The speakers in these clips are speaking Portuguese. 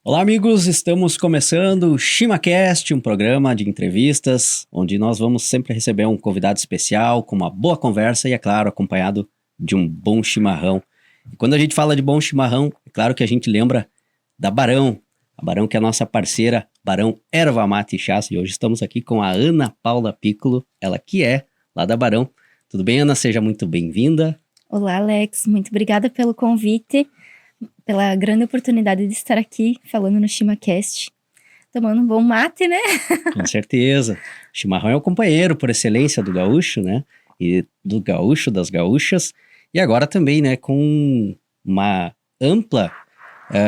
Olá, amigos! Estamos começando o ChimaCast, um programa de entrevistas, onde nós vamos sempre receber um convidado especial, com uma boa conversa e, é claro, acompanhado de um bom chimarrão. E quando a gente fala de bom chimarrão, é claro que a gente lembra da Barão, a Barão que é a nossa parceira, Barão Erva Mate e Chás, e hoje estamos aqui com a Ana Paula Piccolo, ela que é lá da Barão. Tudo bem, Ana? Seja muito bem-vinda. Olá, Alex. Muito obrigada pelo convite, pela grande oportunidade de estar aqui falando no ChimaCast. Tomando um bom mate, né? Com certeza. Chimarrão é o companheiro por excelência do gaúcho, né? E do gaúcho, das gaúchas. E agora também, né? Com uma ampla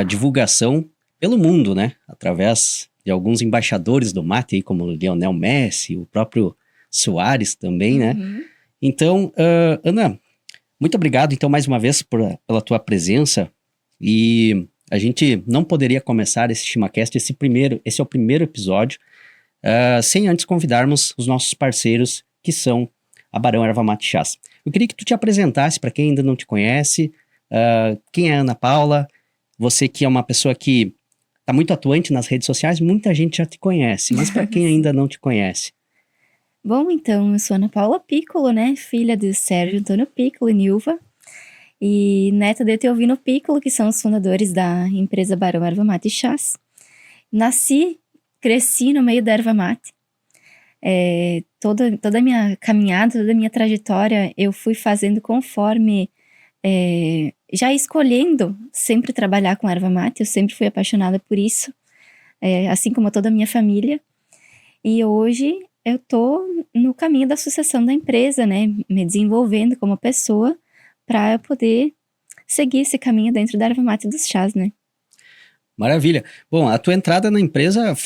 divulgação pelo mundo, né? Através de alguns embaixadores do mate, aí, como o Lionel Messi, o próprio Soares também, né? Então, Ana, muito obrigado, então, mais uma vez pela tua presença. E a gente não poderia começar esse ChimaCast, esse é o primeiro episódio, sem antes convidarmos os nossos parceiros, que são a Barão Erva Mate Chás. Eu queria que tu te apresentasse para quem ainda não te conhece, quem é a Ana Paula, você que é uma pessoa que está muito atuante nas redes sociais, muita gente já te conhece, mas para quem ainda não te conhece? Bom, então, eu sou Ana Paula Piccolo, né? Filha de Sérgio Antônio Piccolo e Nilva. E neta de Etelvino Piccolo, que são os fundadores da empresa Barão Erva Mate e Chás. Cresci no meio da erva mate. Toda a minha caminhada, toda a minha trajetória, eu fui fazendo conforme, já escolhendo sempre trabalhar com erva mate. Eu sempre fui apaixonada por isso, assim como toda a minha família. E hoje eu tô no caminho da sucessão da empresa, né? Me desenvolvendo como pessoa para eu poder seguir esse caminho dentro da erva mate dos chás, né? Maravilha. Bom, a tua entrada na empresa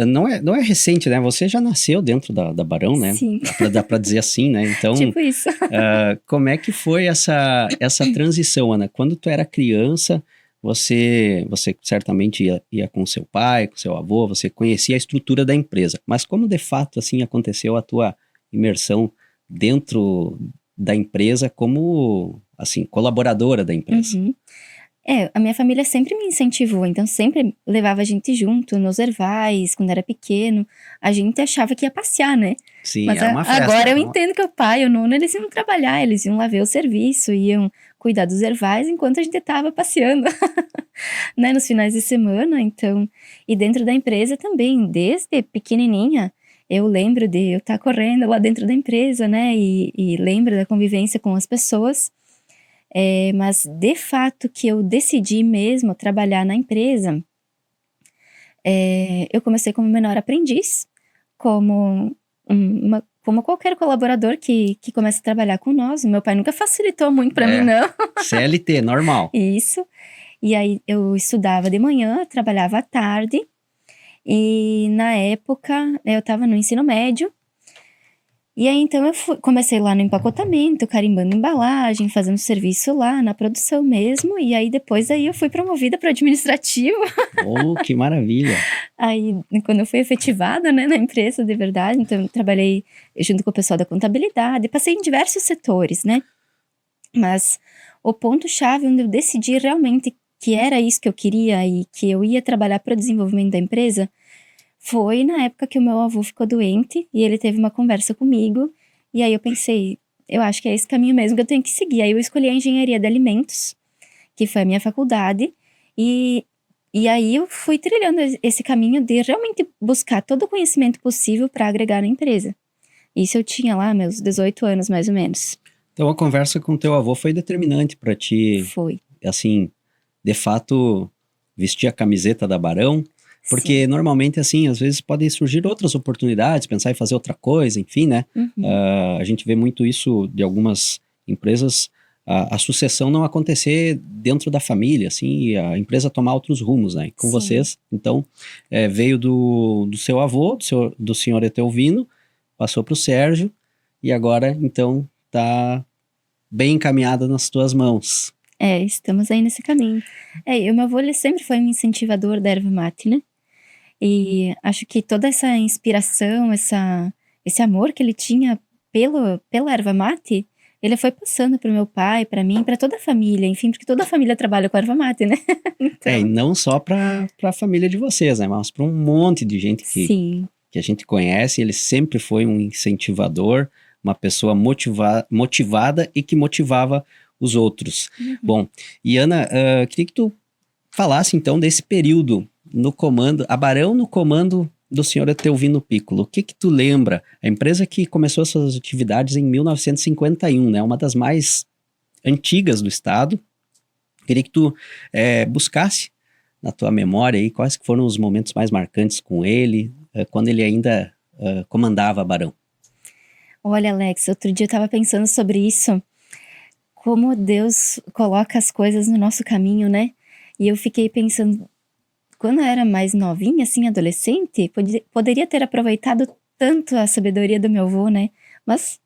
não é recente, né? Você já nasceu dentro da Barão, né? Sim. Dá pra dizer assim, né? Então, Tipo isso. como é que foi essa transição, Ana? Quando tu era criança, você certamente ia com seu pai, com seu avô, você conhecia a estrutura da empresa. Mas como de fato, assim, aconteceu a tua imersão dentro da empresa como, assim, colaboradora da empresa? Uhum. A minha família sempre me incentivou, então sempre levava a gente junto nos ervais, quando era pequeno. A gente achava que ia passear, né? Sim, Mas era uma festa. agora eu entendo que o pai e o nono, eles iam trabalhar, eles iam lá ver o serviço, iam cuidar dos ervais enquanto a gente tava passeando, né? Nos finais de semana, então. E dentro da empresa também, desde pequenininha, eu lembro de eu estar correndo lá dentro da empresa, né? E lembro da convivência com as pessoas. Mas de fato que eu decidi mesmo trabalhar na empresa, eu comecei como menor aprendiz, como como qualquer colaborador que começa a trabalhar com nós. O meu pai nunca facilitou muito para mim, não. CLT, normal. Isso. E aí eu estudava de manhã, trabalhava à tarde, e na época eu estava no ensino médio. E aí, então, comecei lá no empacotamento, carimbando embalagem, fazendo serviço lá na produção mesmo. E aí, depois, eu fui promovida para administrativo. Oh, que maravilha! Aí, quando eu fui efetivada, né, na empresa, de verdade, então, eu trabalhei junto com o pessoal da contabilidade. Passei em diversos setores, né? Mas o ponto-chave onde eu decidi realmente que era isso que eu queria e que eu ia trabalhar para o desenvolvimento da empresa foi na época que o meu avô ficou doente e ele teve uma conversa comigo. E aí eu pensei, eu acho que é esse caminho mesmo que eu tenho que seguir. Aí eu escolhi a engenharia de alimentos, que foi a minha faculdade. E aí eu fui trilhando esse caminho de realmente buscar todo o conhecimento possível para agregar na empresa. Isso eu tinha lá meus 18 anos, mais ou menos. Então a conversa com teu avô foi determinante para ti, Foi. assim, de fato, vestir a camiseta da Barão, porque Sim. normalmente, assim, às vezes podem surgir outras oportunidades, pensar em fazer outra coisa, enfim, né? A gente vê muito isso de algumas empresas, a sucessão não acontecer dentro da família, assim, e a empresa tomar outros rumos, né? Com Sim. vocês, então, veio do seu avô, do senhor Etelvino, passou para o Sérgio, e agora, então, tá bem encaminhada nas tuas mãos. Estamos aí nesse caminho. E o meu avô, ele sempre foi um incentivador da erva mate, né? E acho que toda essa inspiração, esse amor que ele tinha pela erva mate, ele foi passando pro meu pai, pra mim, pra toda a família, enfim, porque toda a família trabalha com erva mate, né? Então, E não só para a família de vocês, né? Mas para um monte de gente sim, que a gente conhece. Ele sempre foi um incentivador, uma pessoa motivada e que motivava os outros. Bom, e Ana, queria que tu falasse então desse período no comando, a Barão no comando do senhor Etelvino Piccolo. O que que tu lembra? A empresa que começou suas atividades em 1951, né? Uma das mais antigas do estado. Queria que tu buscasse na tua memória aí quais que foram os momentos mais marcantes com ele, quando ele ainda comandava a Barão. olha, Alex, outro dia eu tava pensando sobre isso, como Deus coloca as coisas no nosso caminho, né? E eu fiquei pensando, quando eu era mais novinha, assim, adolescente, poderia ter aproveitado tanto a sabedoria do meu avô, né? Mas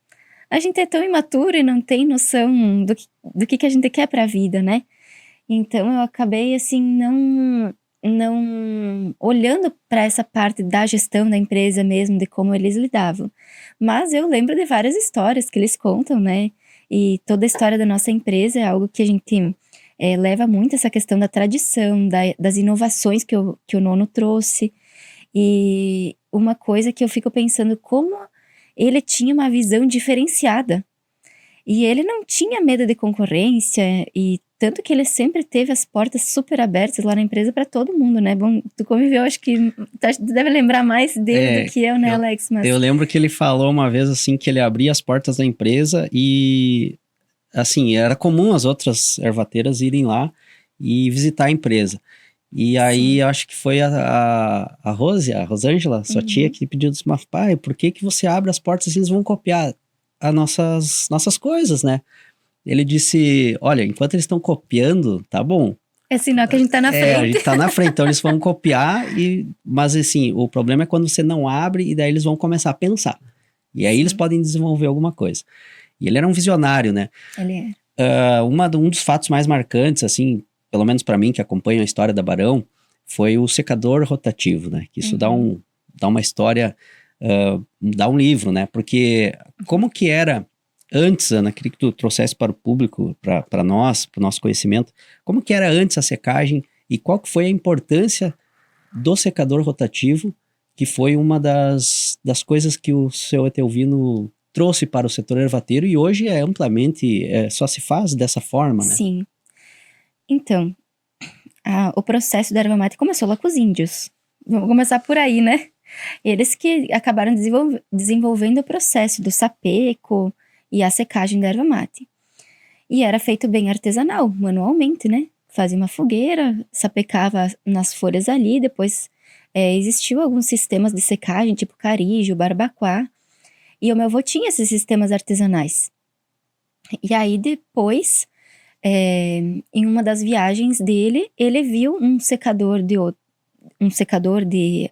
a gente é tão imaturo e não tem noção do que a gente quer pra vida, né? Então eu acabei, assim, não olhando para essa parte da gestão da empresa mesmo, de como eles lidavam. Mas eu lembro de várias histórias que eles contam, né? E toda a história da nossa empresa é algo que a gente leva muito essa questão da tradição, das inovações que o Nono trouxe. E uma coisa que eu fico pensando, como ele tinha uma visão diferenciada. E ele não tinha medo de concorrência, e tanto que ele sempre teve as portas super abertas lá na empresa para todo mundo, né? Bom, tu conviveu, acho que tu deve lembrar mais dele do que eu, né, Alex? Mas Eu lembro que ele falou uma vez assim que ele abria as portas da empresa e assim, era comum as outras ervateiras irem lá e visitar a empresa. E aí, sim. eu acho que foi a Rosângela, sua tia, Uhum. que pediu, disse, mas pai, por que que você abre as portas e eles vão copiar as nossas coisas, né? Ele disse, olha, enquanto eles estão copiando, tá bom. É sinal que a gente tá na A frente. gente tá na frente, então eles vão copiar, mas assim, o problema é quando você não abre e daí eles vão começar a pensar. E aí eles Sim, podem desenvolver alguma coisa. E ele era um visionário, né? ele é. Um dos fatos mais marcantes, assim, pelo menos para mim, que acompanho a história da Barão, foi o secador rotativo, né? Que isso Uhum. dá uma história, dá um livro, né? Porque como que era antes, Ana, queria que tu trouxesse para o público, para nós, para o nosso conhecimento, como que era antes a secagem e qual que foi a importância do secador rotativo, que foi uma das coisas que o seu Etelvino trouxe para o setor ervateiro e hoje é amplamente, só se faz dessa forma, né? Sim. Então, o processo da erva mate começou lá com os índios. Vamos começar por aí, né? Eles que acabaram desenvolvendo o processo do sapeco e a secagem da erva mate. E era feito bem artesanal, manualmente, né? Fazia uma fogueira, sapecava nas folhas ali, depois existiu alguns sistemas de secagem, tipo carijo, barbacoa, e o meu avô tinha esses sistemas artesanais. E aí depois, em uma das viagens dele, ele viu um secador de,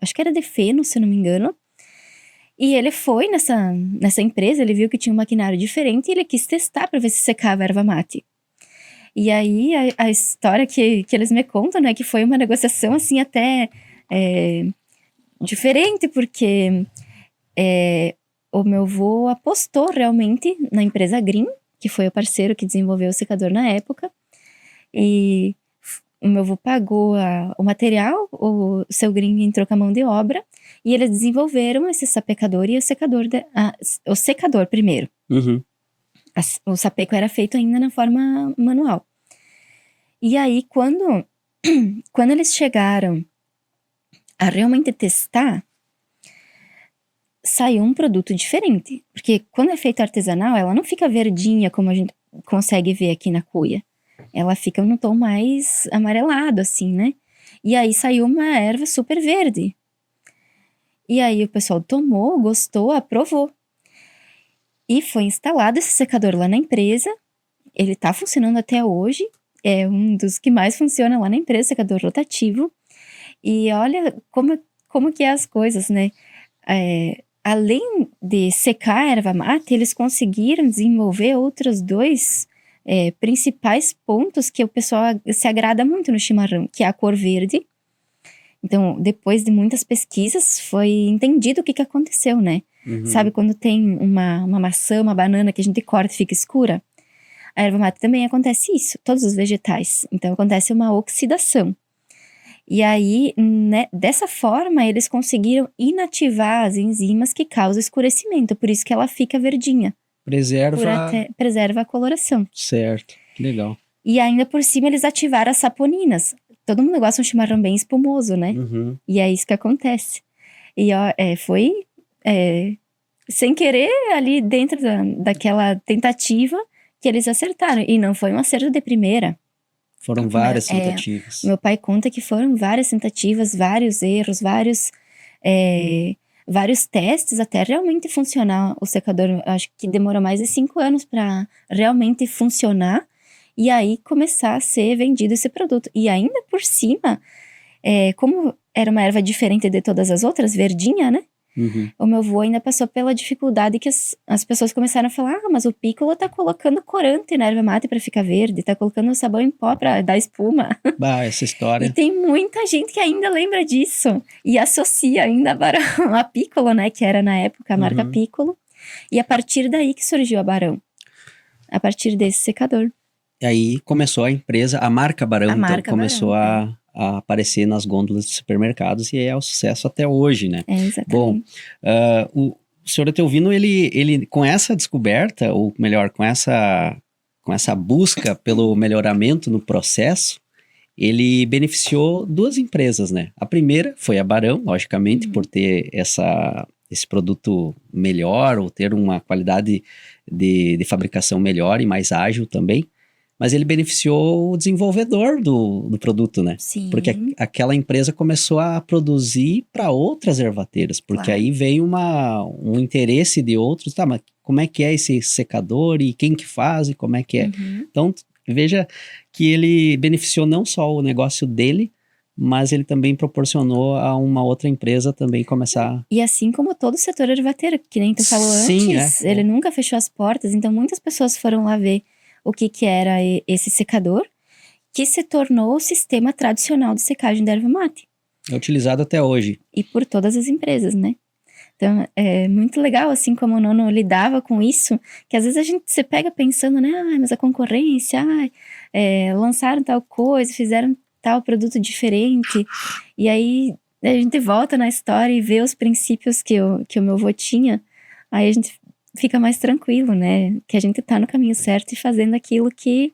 acho que era de feno, se eu não me engano, e ele foi nessa empresa, ele viu que tinha um maquinário diferente e ele quis testar para ver se secava a erva mate. E aí a história que eles me contam, né, que foi uma negociação assim até diferente, porque o meu avô apostou realmente na empresa Green, que foi o parceiro que desenvolveu o secador na época, e o meu avô pagou o material, o seu Green entrou com a mão de obra, e eles desenvolveram esse sapecador e o secador primeiro. Uhum. O sapeco era feito ainda na forma manual. E aí, quando eles chegaram a realmente testar, saiu um produto diferente. Porque quando é feito artesanal, ela não fica verdinha como a gente consegue ver aqui na cuia. Ela fica num tom mais amarelado, assim, né? E aí saiu uma erva super verde. E aí o pessoal tomou, gostou, aprovou. E foi instalado esse secador lá na empresa. Ele tá funcionando até hoje. É um dos que mais funciona lá na empresa, secador rotativo. E olha como que é as coisas, né? Além de secar a erva mate, eles conseguiram desenvolver outros dois principais pontos que o pessoal se agrada muito no chimarrão, que é a cor verde Então, depois de muitas pesquisas, foi entendido o que aconteceu, né? Uhum. Sabe quando tem uma maçã, uma banana que a gente corta e fica escura? A erva mate também acontece isso, todos os vegetais. Então, acontece uma oxidação. E aí, né, dessa forma, eles conseguiram inativar as enzimas que causam escurecimento. Por isso que ela fica verdinha. Preserva a coloração. Certo, que legal. E ainda por cima, eles ativaram as saponinas. Todo mundo gosta de um chimarrão bem espumoso, né? Uhum. E é isso que acontece. E ó, foi sem querer ali dentro daquela tentativa que eles acertaram. E não foi um acerto de primeira. Foram várias tentativas. Meu pai conta que foram várias tentativas, vários erros, vários testes até realmente funcionar o secador. Eu acho que demorou mais de 5 anos para realmente funcionar. E aí começar a ser vendido esse produto. E ainda por cima, como era uma erva diferente de todas as outras, verdinha, né? Uhum. O meu avô ainda passou pela dificuldade que as pessoas começaram a falar: mas o Piccolo tá colocando corante na erva mate pra ficar verde, tá colocando sabão em pó pra dar espuma. Bah, essa história. E tem muita gente que ainda lembra disso. E associa ainda a Barão a Piccolo, né? Que era na época a marca Piccolo. E a partir daí que surgiu a Barão. A partir desse secador. E aí começou a empresa, a marca Barão, então começou Barão, a aparecer nas gôndolas de supermercados e é o sucesso até hoje, né? Exatamente. Bom, o senhor Etelvino, ele com essa descoberta, ou melhor, com essa busca pelo melhoramento no processo, ele beneficiou 2 empresas, né? A primeira foi a Barão, logicamente, por ter esse produto melhor, ou ter uma qualidade de fabricação melhor e mais ágil também. Mas ele beneficiou o desenvolvedor do produto, né? Sim. Porque aquela empresa começou a produzir para outras ervateiras, porque aí veio um interesse de outros, tá, mas como é que é esse secador e quem que faz e como é que é? Então, veja que ele beneficiou não só o negócio dele, mas ele também proporcionou a uma outra empresa também começar... E assim como todo o setor ervateiro, que nem tu falou antes, ele nunca fechou as portas, então muitas pessoas foram lá ver o que era esse secador, que se tornou o sistema tradicional de secagem da erva mate. É utilizado até hoje. E por todas as empresas, né? Então, é muito legal, assim, como o Nono lidava com isso, que às vezes a gente se pega pensando, né? Mas a concorrência, lançaram tal coisa, fizeram tal produto diferente. E aí, a gente volta na história e vê os princípios que o meu avô tinha. Aí a gente fica mais tranquilo, né? Que a gente tá no caminho certo e fazendo aquilo que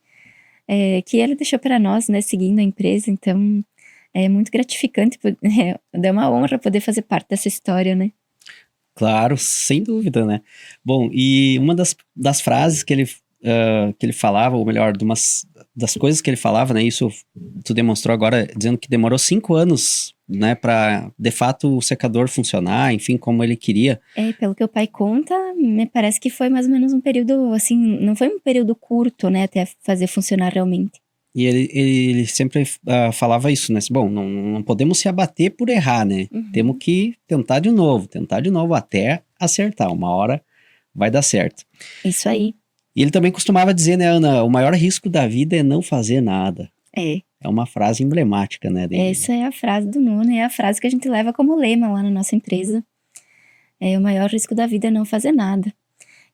ele deixou para nós, né? Seguindo a empresa. Então, é muito gratificante, é uma honra poder fazer parte dessa história, né? Claro, sem dúvida, né? Bom, e uma das frases que ele falava, ou melhor, das coisas que ele falava, né? Isso tu demonstrou agora, dizendo que demorou 5 anos, né? Para, de fato, o secador funcionar, enfim, como ele queria. Pelo que o pai conta, me parece que foi mais ou menos um período, assim, não foi um período curto, né? Até fazer funcionar realmente. E ele sempre falava isso, né? Bom, não podemos se abater por errar, né? Temos que tentar de novo, até acertar. Uma hora vai dar certo. Isso aí. E ele também costumava dizer, né, Ana, o maior risco da vida é não fazer nada. É uma frase emblemática, né? Essa é a frase do Nono, é a frase que a gente leva como lema lá na nossa empresa. O maior risco da vida é não fazer nada.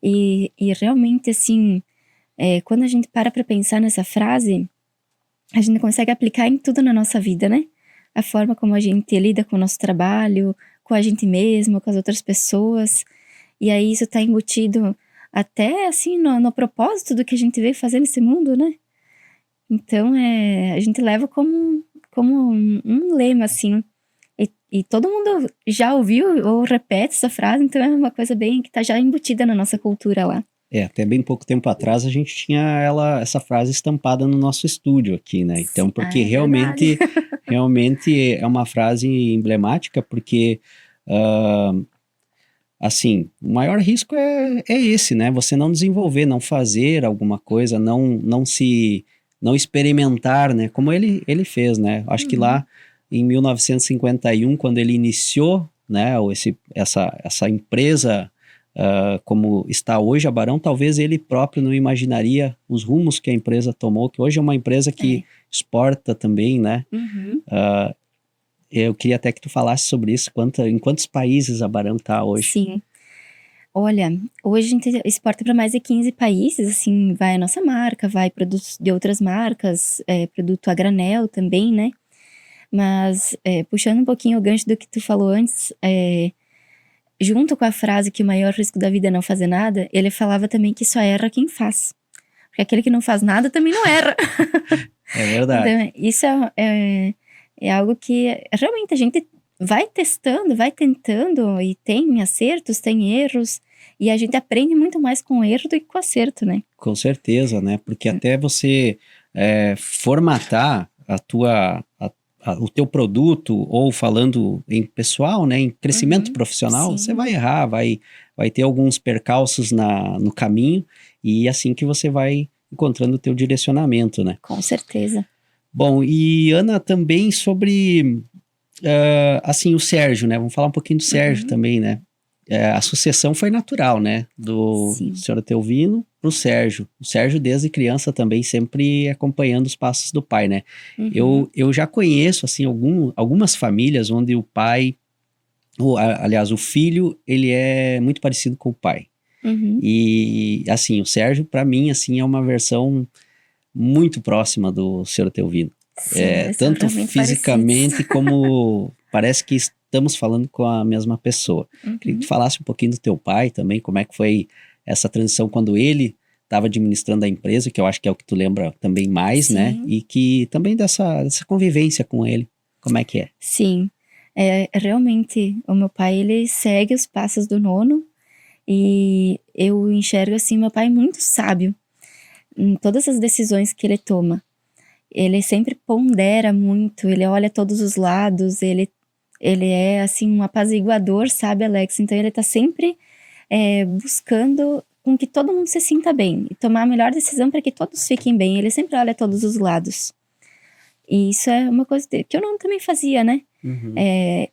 E realmente, assim, quando a gente para pensar nessa frase, a gente consegue aplicar em tudo na nossa vida, né? A forma como a gente lida com o nosso trabalho, com a gente mesmo, com as outras pessoas. E aí isso tá embutido até, assim, no propósito do que a gente veio fazer nesse mundo, né? Então, a gente leva como um lema, assim. E todo mundo já ouviu ou repete essa frase, então é uma coisa bem que tá já embutida na nossa cultura lá. Até bem pouco tempo atrás a gente tinha essa frase estampada no nosso estúdio aqui, né? Então, porque realmente é uma frase emblemática, porque, assim, o maior risco é esse, né? Você não desenvolver, não fazer alguma coisa, não experimentar, né? Como ele fez, né? Acho que lá em 1951, quando ele iniciou, né, essa empresa como está hoje a Barão, talvez ele próprio não imaginaria os rumos que a empresa tomou, que hoje é uma empresa que exporta também, né? eu queria até que tu falasse sobre isso, em quantos países a Barão tá hoje? Sim. Olha, hoje a gente exporta para mais de 15 países, assim, vai a nossa marca, vai produtos de outras marcas, produto a granel também, né? Mas, puxando um pouquinho o gancho do que tu falou antes, junto com a frase que o maior risco da vida é não fazer nada, ele falava também que só erra quem faz. Porque aquele que não faz nada também não erra. É verdade. Então, isso é algo que realmente a gente vai testando, vai tentando, e tem acertos, tem erros, e a gente aprende muito mais com erro do que com acerto, né? Com certeza, né? Porque até você formatar o teu produto, ou falando em pessoal, né? Em crescimento Uhum, profissional, sim, você vai errar, vai ter alguns percalços no caminho, e assim que você vai encontrando o teu direcionamento, né? com certeza. Bom, e Ana, também sobre, assim, o Sérgio, né? Vamos falar um pouquinho do Sérgio Uhum, também, né? A sucessão foi natural, né? Do sim. senhor Etelvino para o Sérgio. O Sérgio, desde criança, também sempre acompanhando os passos do pai, né? Uhum, Eu já conheço, assim, algumas famílias onde o pai, aliás, o filho, ele é muito parecido com o pai. uhum. E, assim, o Sérgio, para mim, assim, é uma versão muito próxima do senhor Etelvino. Sim, eles são Tanto realmente parecidos. fisicamente como parece que estamos falando com a mesma pessoa. Queria que tu Uhum, falasse um pouquinho do teu pai também, como é que foi essa transição quando ele estava administrando a empresa, que eu acho que é o que tu lembra também mais, né? sim, E que também dessa convivência com ele, como é que é? sim. Realmente, o meu pai, ele segue os passos do nono, e eu enxergo, assim, meu pai muito sábio em todas as decisões que ele toma. Ele sempre pondera muito, ele olha todos os lados, ele é, assim, um apaziguador, sabe, Alex? Então ele tá sempre buscando com que todo mundo se sinta bem e tomar a melhor decisão para que todos fiquem bem. Ele sempre olha todos os lados. E isso é uma coisa que eu não também fazia, né? Uhum.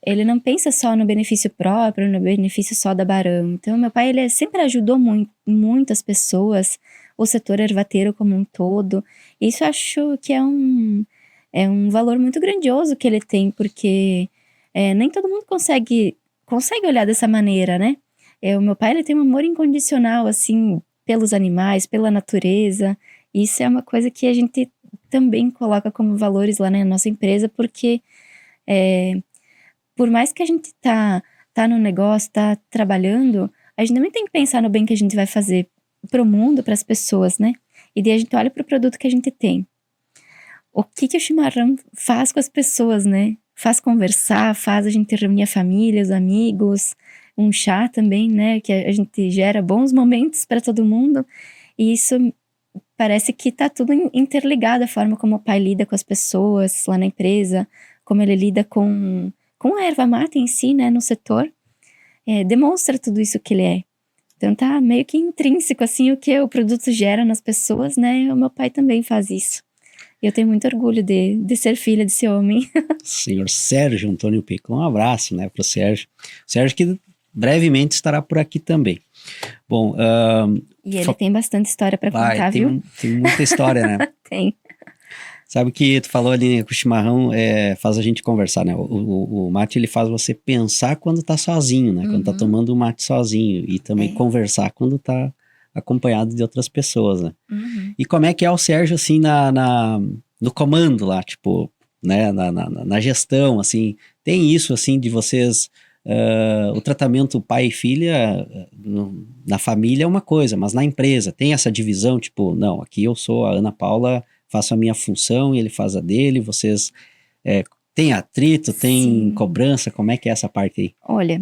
Ele não pensa só no benefício próprio, no benefício só da Barão. Então, meu pai, ele sempre ajudou muito, muitas pessoas, o setor ervateiro como um todo. Isso eu acho que é um valor muito grandioso que ele tem, porque nem todo mundo consegue olhar dessa maneira, né? O meu pai, ele tem um amor incondicional, assim, pelos animais, pela natureza. Isso é uma coisa que a gente também coloca como valores lá na nossa empresa, porque é, por mais que a gente tá no negócio, tá trabalhando, a gente também tem que pensar no bem que a gente vai fazer pro mundo, para as pessoas, né? E daí a gente olha pro produto que a gente tem. O que que o chimarrão faz com as pessoas, né? Faz conversar, faz a gente reunir a família, os amigos, um chá também, né? Que a gente gera bons momentos para todo mundo. E isso parece que tá tudo interligado, a forma como o pai lida com as pessoas lá na empresa, como ele lida com a erva mate em si, né, no setor, demonstra tudo isso que ele é. Então tá meio que intrínseco, assim, o que o produto gera nas pessoas, né, o meu pai também faz isso. E eu tenho muito orgulho de ser filha desse homem. Senhor Sérgio Antônio Pico, um abraço, né, pro Sérgio. Sérgio que brevemente estará por aqui também. Bom, E ele tem bastante história para contar, viu? tem muita história, né? Tem. Sabe que tu falou ali que o chimarrão faz a gente conversar, né? O mate, ele faz você pensar quando tá sozinho, né? Quando tá Uhum. tomando o mate sozinho, e também É. conversar quando tá acompanhado de outras pessoas, né? Uhum. E como é que é o Sérgio, assim, no comando lá, tipo, né? Na gestão, assim, tem isso, assim, de vocês... o tratamento pai e filha na família é uma coisa, mas na empresa tem essa divisão, tipo, não, aqui eu sou a Ana Paula, faço a minha função e ele faz a dele, vocês tem atrito, tem Sim. cobrança, como é que é essa parte aí? Olha,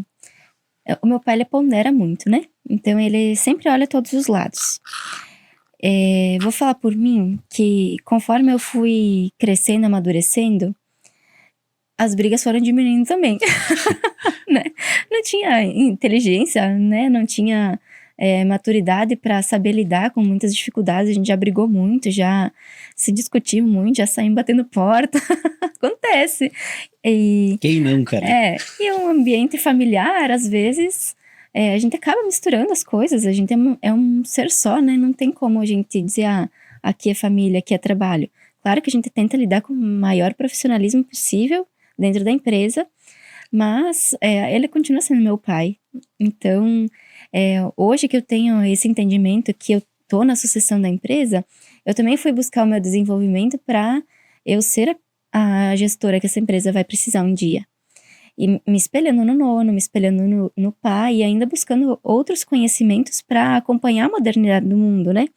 o meu pai, ele pondera muito, né? Então ele sempre olha todos os lados. Vou falar por mim que conforme eu fui crescendo, amadurecendo, as brigas foram diminuindo também, né? Não tinha inteligência, né? Não tinha maturidade para saber lidar com muitas dificuldades. A gente já brigou muito, já se discutiu muito, já saímos batendo porta. Acontece. E Quem nunca, né? e um ambiente familiar, às vezes, a gente acaba misturando as coisas, a gente é um ser só, né? Não tem como a gente dizer, aqui é família, aqui é trabalho. Claro que a gente tenta lidar com o maior profissionalismo possível, dentro da empresa, mas ele continua sendo meu pai. Então, hoje que eu tenho esse entendimento que eu tô na sucessão da empresa, eu também fui buscar o meu desenvolvimento para eu ser a gestora que essa empresa vai precisar um dia. E me espelhando no nono, me espelhando no pai, e ainda buscando outros conhecimentos para acompanhar a modernidade do mundo, né?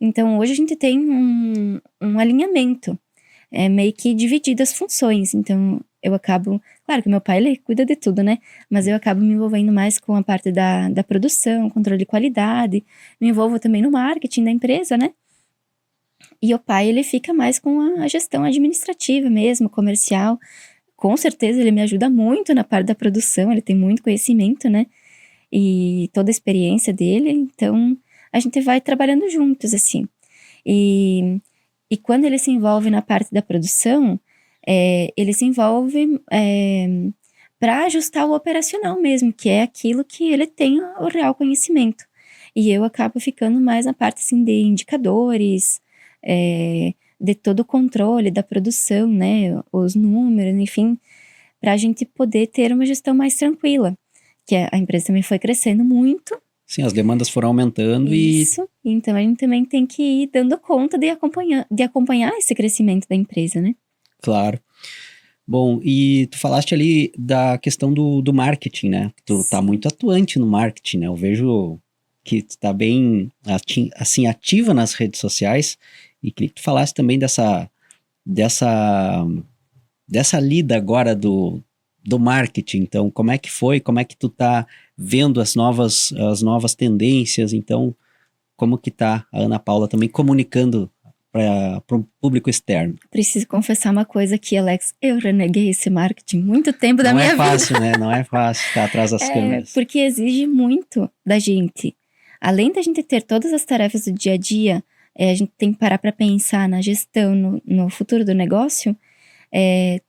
Então, hoje a gente tem um alinhamento, meio que dividido as funções. Então, eu acabo... Claro que meu pai, ele cuida de tudo, né? Mas eu acabo me envolvendo mais com a parte da produção, controle de qualidade. Me envolvo também no marketing da empresa, né? E o pai, ele fica mais com a gestão administrativa mesmo, comercial. Com certeza, ele me ajuda muito na parte da produção, ele tem muito conhecimento, né? E toda a experiência dele, então a gente vai trabalhando juntos, assim. E quando ele se envolve na parte da produção, ele se envolve para ajustar o operacional mesmo, que é aquilo que ele tem o real conhecimento. E eu acabo ficando mais na parte, assim, de indicadores, de todo o controle da produção, né, os números, enfim, para a gente poder ter uma gestão mais tranquila, que a empresa também foi crescendo muito. Sim, as demandas foram aumentando Isso, então a gente também tem que ir dando conta de acompanhar esse crescimento da empresa, né? Claro. Bom, e tu falaste ali da questão do marketing, né? Tu tá muito atuante no marketing, né? Eu vejo que tu tá bem, assim, ativa nas redes sociais, e queria que tu falasse também dessa lida agora do marketing. Então, como é que foi? Como é que tu tá vendo as novas tendências? Então, como que tá a Ana Paula também comunicando para o público externo? Preciso confessar uma coisa aqui, Alex. Eu reneguei esse marketing muito tempo da minha vida. Não é fácil, né? Não é fácil estar atrás das câmeras. Porque exige muito da gente. Além da gente ter todas as tarefas do dia a dia, a gente tem que parar para pensar na gestão, no futuro do negócio.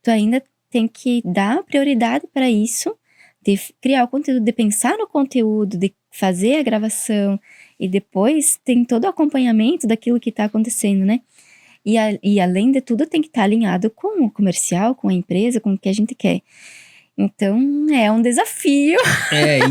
Tu ainda tem que dar prioridade para isso, de criar o conteúdo, de pensar no conteúdo, de fazer a gravação, e depois tem todo o acompanhamento daquilo que está acontecendo, né? E além de tudo, tem que estar alinhado com o comercial, com a empresa, com o que a gente quer. Então, é um desafio.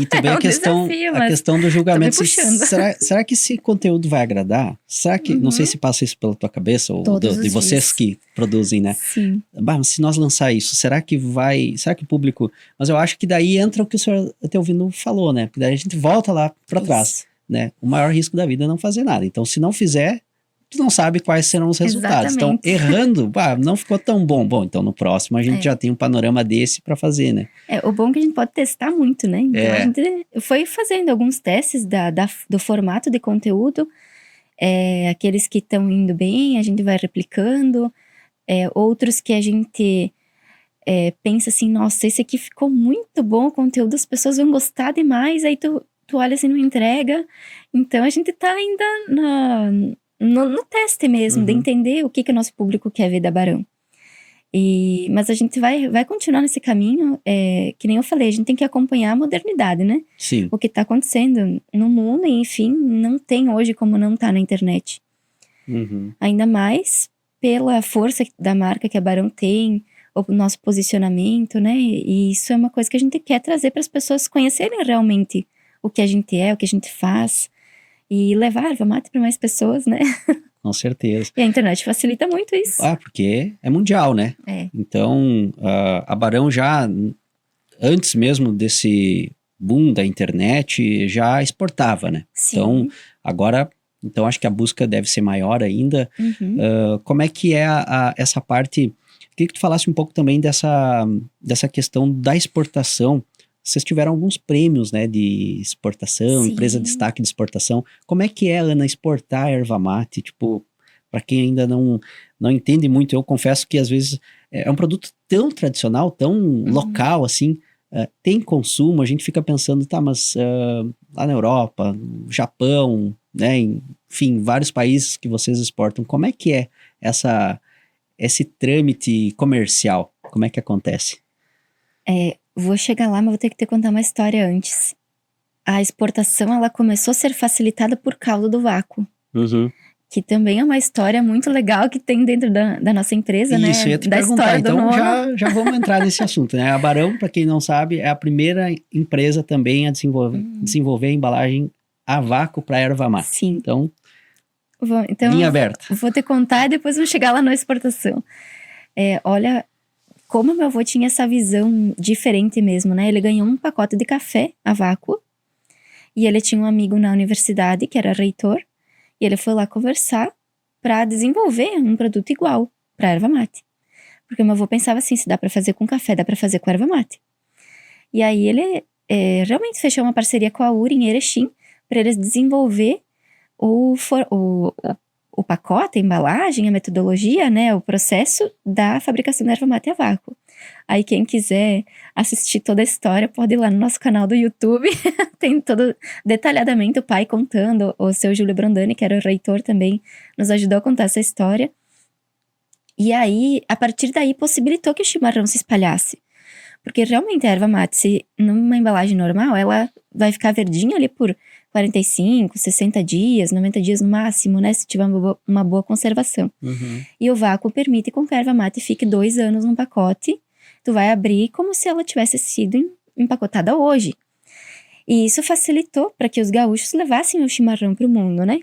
E também a questão do julgamento. Será que esse conteúdo vai agradar? Será que, não sei se passa isso pela tua cabeça, ou de vocês que produzem, né? Sim. Mas se nós lançar isso, será que o público... Mas eu acho que daí entra o que o senhor até ouvindo falou, né? Porque daí a gente volta lá para trás, né? O maior risco da vida é não fazer nada. Então, se não fizer, tu não sabe quais serão os resultados. Exatamente. Então, errando, não ficou tão bom. Bom, então no próximo a gente já tem um panorama desse para fazer, né? O bom é que a gente pode testar muito, né? Então a gente foi fazendo alguns testes do formato de conteúdo. Aqueles que estão indo bem, a gente vai replicando. Outros que a gente pensa assim, nossa, esse aqui ficou muito bom o conteúdo, as pessoas vão gostar demais. Aí tu olha assim, não entrega. Então a gente tá ainda no teste mesmo, de entender o que o nosso público quer ver da Barão. Mas a gente vai continuar nesse caminho, que nem eu falei, a gente tem que acompanhar a modernidade, né? Sim. O que tá acontecendo no mundo, e enfim, não tem hoje como não tá na internet. Ainda mais pela força da marca que a Barão tem, o nosso posicionamento, né? E isso é uma coisa que a gente quer trazer para as pessoas conhecerem realmente o que a gente é, o que a gente faz, e levar a erva mate para mais pessoas, né? Com certeza. E a internet facilita muito isso. Porque é mundial, né? Então, a Barão já, antes mesmo desse boom da internet, já exportava, né? Sim. Então, agora, acho que a busca deve ser maior ainda. Como é que é essa parte... Queria que tu falasse um pouco também dessa questão da exportação. Vocês tiveram alguns prêmios, né, de exportação, Sim. empresa de destaque de exportação. Como é que é, Ana, exportar a erva mate? Tipo, para quem ainda não entende muito, eu confesso que às vezes é um produto tão tradicional, tão local, assim, tem consumo, a gente fica pensando, tá, mas lá na Europa, no Japão, né, enfim, vários países que vocês exportam, como é que é esse trâmite comercial? Como é que acontece? Vou chegar lá, mas vou ter que te contar uma história antes. A exportação, ela começou a ser facilitada por causa do vácuo. que também é uma história muito legal que tem dentro da nossa empresa, né? Isso, eu ia te Da perguntar, história do então nono. já vamos entrar nesse assunto, né? A Barão, para quem não sabe, é a primeira empresa também a desenvolver a embalagem a vácuo para erva mate. Sim. Então, Então, linha aberta. vou te contar e depois vamos chegar lá na exportação. Olha, como meu avô tinha essa visão diferente mesmo, né? Ele ganhou um pacote de café a vácuo e ele tinha um amigo na universidade que era reitor e ele foi lá conversar para desenvolver um produto igual para erva mate. Porque meu avô pensava assim, se dá para fazer com café, dá para fazer com erva mate. E aí ele realmente fechou uma parceria com a URI em Erechim para eles desenvolver o pacote, a embalagem, a metodologia, né, o processo da fabricação da erva mate a vácuo. Aí quem quiser assistir toda a história pode ir lá no nosso canal do YouTube, tem todo detalhadamente o pai contando, o seu Júlio Brandani, que era o reitor também, nos ajudou a contar essa história. E aí, a partir daí, possibilitou que o chimarrão se espalhasse. Porque realmente a erva mate, se numa embalagem normal, ela vai ficar verdinha ali por 45, 60 dias, 90 dias no máximo, né? Se tiver uma boa conservação. Uhum. E o vácuo permite com que a erva mate fique 2 anos num pacote. Tu vai abrir como se ela tivesse sido empacotada hoje. E isso facilitou para que os gaúchos levassem o chimarrão para o mundo, né?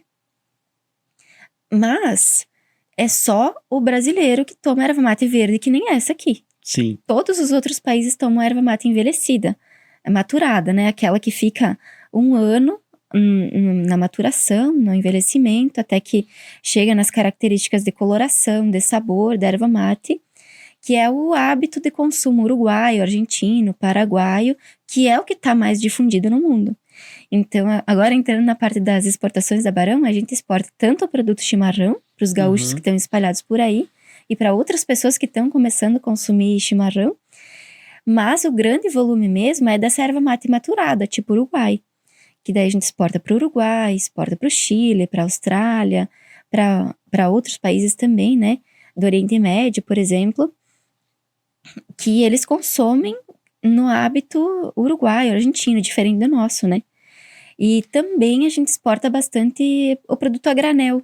Mas é só o brasileiro que toma erva mate verde, que nem essa aqui. Sim. Todos os outros países tomam erva mate envelhecida, maturada, né? Aquela que fica 1 ano na maturação, no envelhecimento, até que chega nas características de coloração, de sabor da erva mate, que é o hábito de consumo uruguaio, argentino, paraguaio, que é o que está mais difundido no mundo. Então, agora entrando na parte das exportações da Barão, a gente exporta tanto o produto chimarrão, para os gaúchos que estão espalhados por aí, e para outras pessoas que estão começando a consumir chimarrão, mas o grande volume mesmo é dessa erva mate maturada, tipo Uruguai, que daí a gente exporta para o Uruguai, exporta para o Chile, para a Austrália, para outros países também, né, do Oriente Médio, por exemplo, que eles consomem no hábito uruguaio, argentino, diferente do nosso, né. E também a gente exporta bastante o produto a granel,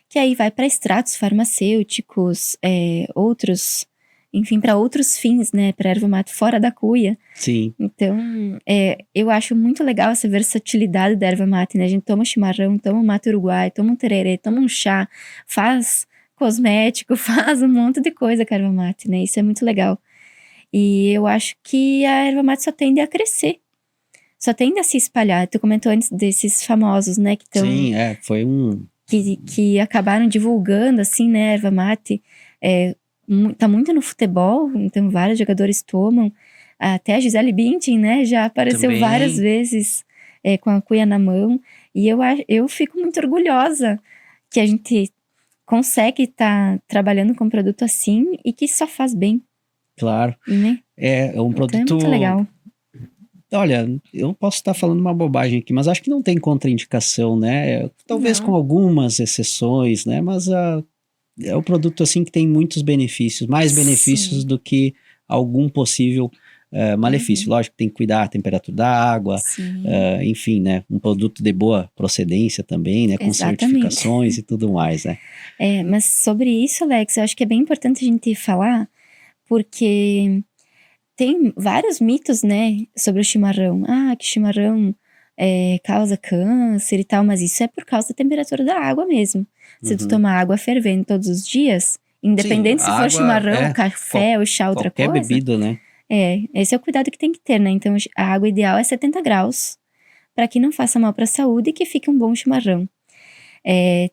que aí vai para extratos farmacêuticos, outros, enfim, para outros fins, né, para erva mate fora da cuia. Sim. Então, eu acho muito legal essa versatilidade da erva mate, né, a gente toma chimarrão, toma mate uruguai, toma um tererê, toma um chá, faz cosmético, faz um monte de coisa com a erva mate, né, isso é muito legal. E eu acho que a erva mate só tende a crescer. Só tende a se espalhar. Tu comentou antes desses famosos, né, que estão... Sim, foi um... Que acabaram divulgando, assim, né, erva mate. Tá muito no futebol, então vários jogadores tomam. Até a Gisele Bündchen, né, já apareceu Também. várias vezes com a cuia na mão. E eu fico muito orgulhosa que a gente consegue estar trabalhando com um produto assim e que só faz bem. Claro. Né? É um produto... Então é muito legal. Olha, eu posso estar falando uma bobagem aqui, mas acho que não tem contraindicação, né? Talvez Não. com algumas exceções, né? Mas é um produto assim que tem muitos benefícios, mais benefícios Sim. do que algum possível malefício. Lógico que tem que cuidar a temperatura da água, enfim, né? Um produto de boa procedência também, né? Com certificações e tudo mais, né? Mas sobre isso, Alex, eu acho que é bem importante a gente falar, porque tem vários mitos, né, sobre o chimarrão. Que chimarrão causa câncer e tal, mas isso é por causa da temperatura da água mesmo. Se tu tomar água fervendo todos os dias, independente se for chimarrão, café ou chá, outra coisa. Qualquer bebida, né? Esse é o cuidado que tem que ter, né? Então a água ideal é 70 graus, para que não faça mal para a saúde e que fique um bom chimarrão.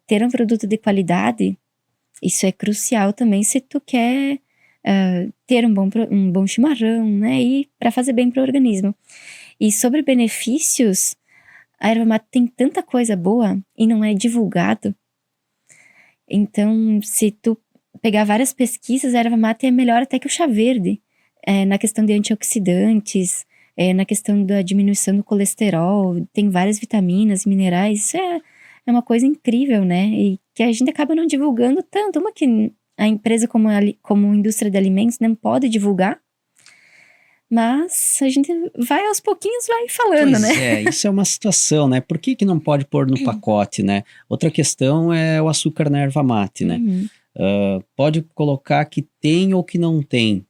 Ter um produto de qualidade, isso é crucial também se tu quer ter um bom chimarrão, né, e para fazer bem para o organismo. E sobre benefícios, a erva mate tem tanta coisa boa e não é divulgado. Então, se tu pegar várias pesquisas, a erva mate é melhor até que o chá verde, na questão de antioxidantes, na questão da diminuição do colesterol, tem várias vitaminas, minerais, isso é uma coisa incrível, né, e que a gente acaba não divulgando tanto, que a empresa como indústria de alimentos não pode divulgar, Mas a gente vai aos pouquinhos, vai falando, Pois né? isso é uma situação, né? Por que que não pode pôr no pacote, né? Outra questão é o açúcar na erva mate, né? Uhum, Pode colocar que tem ou que não tem.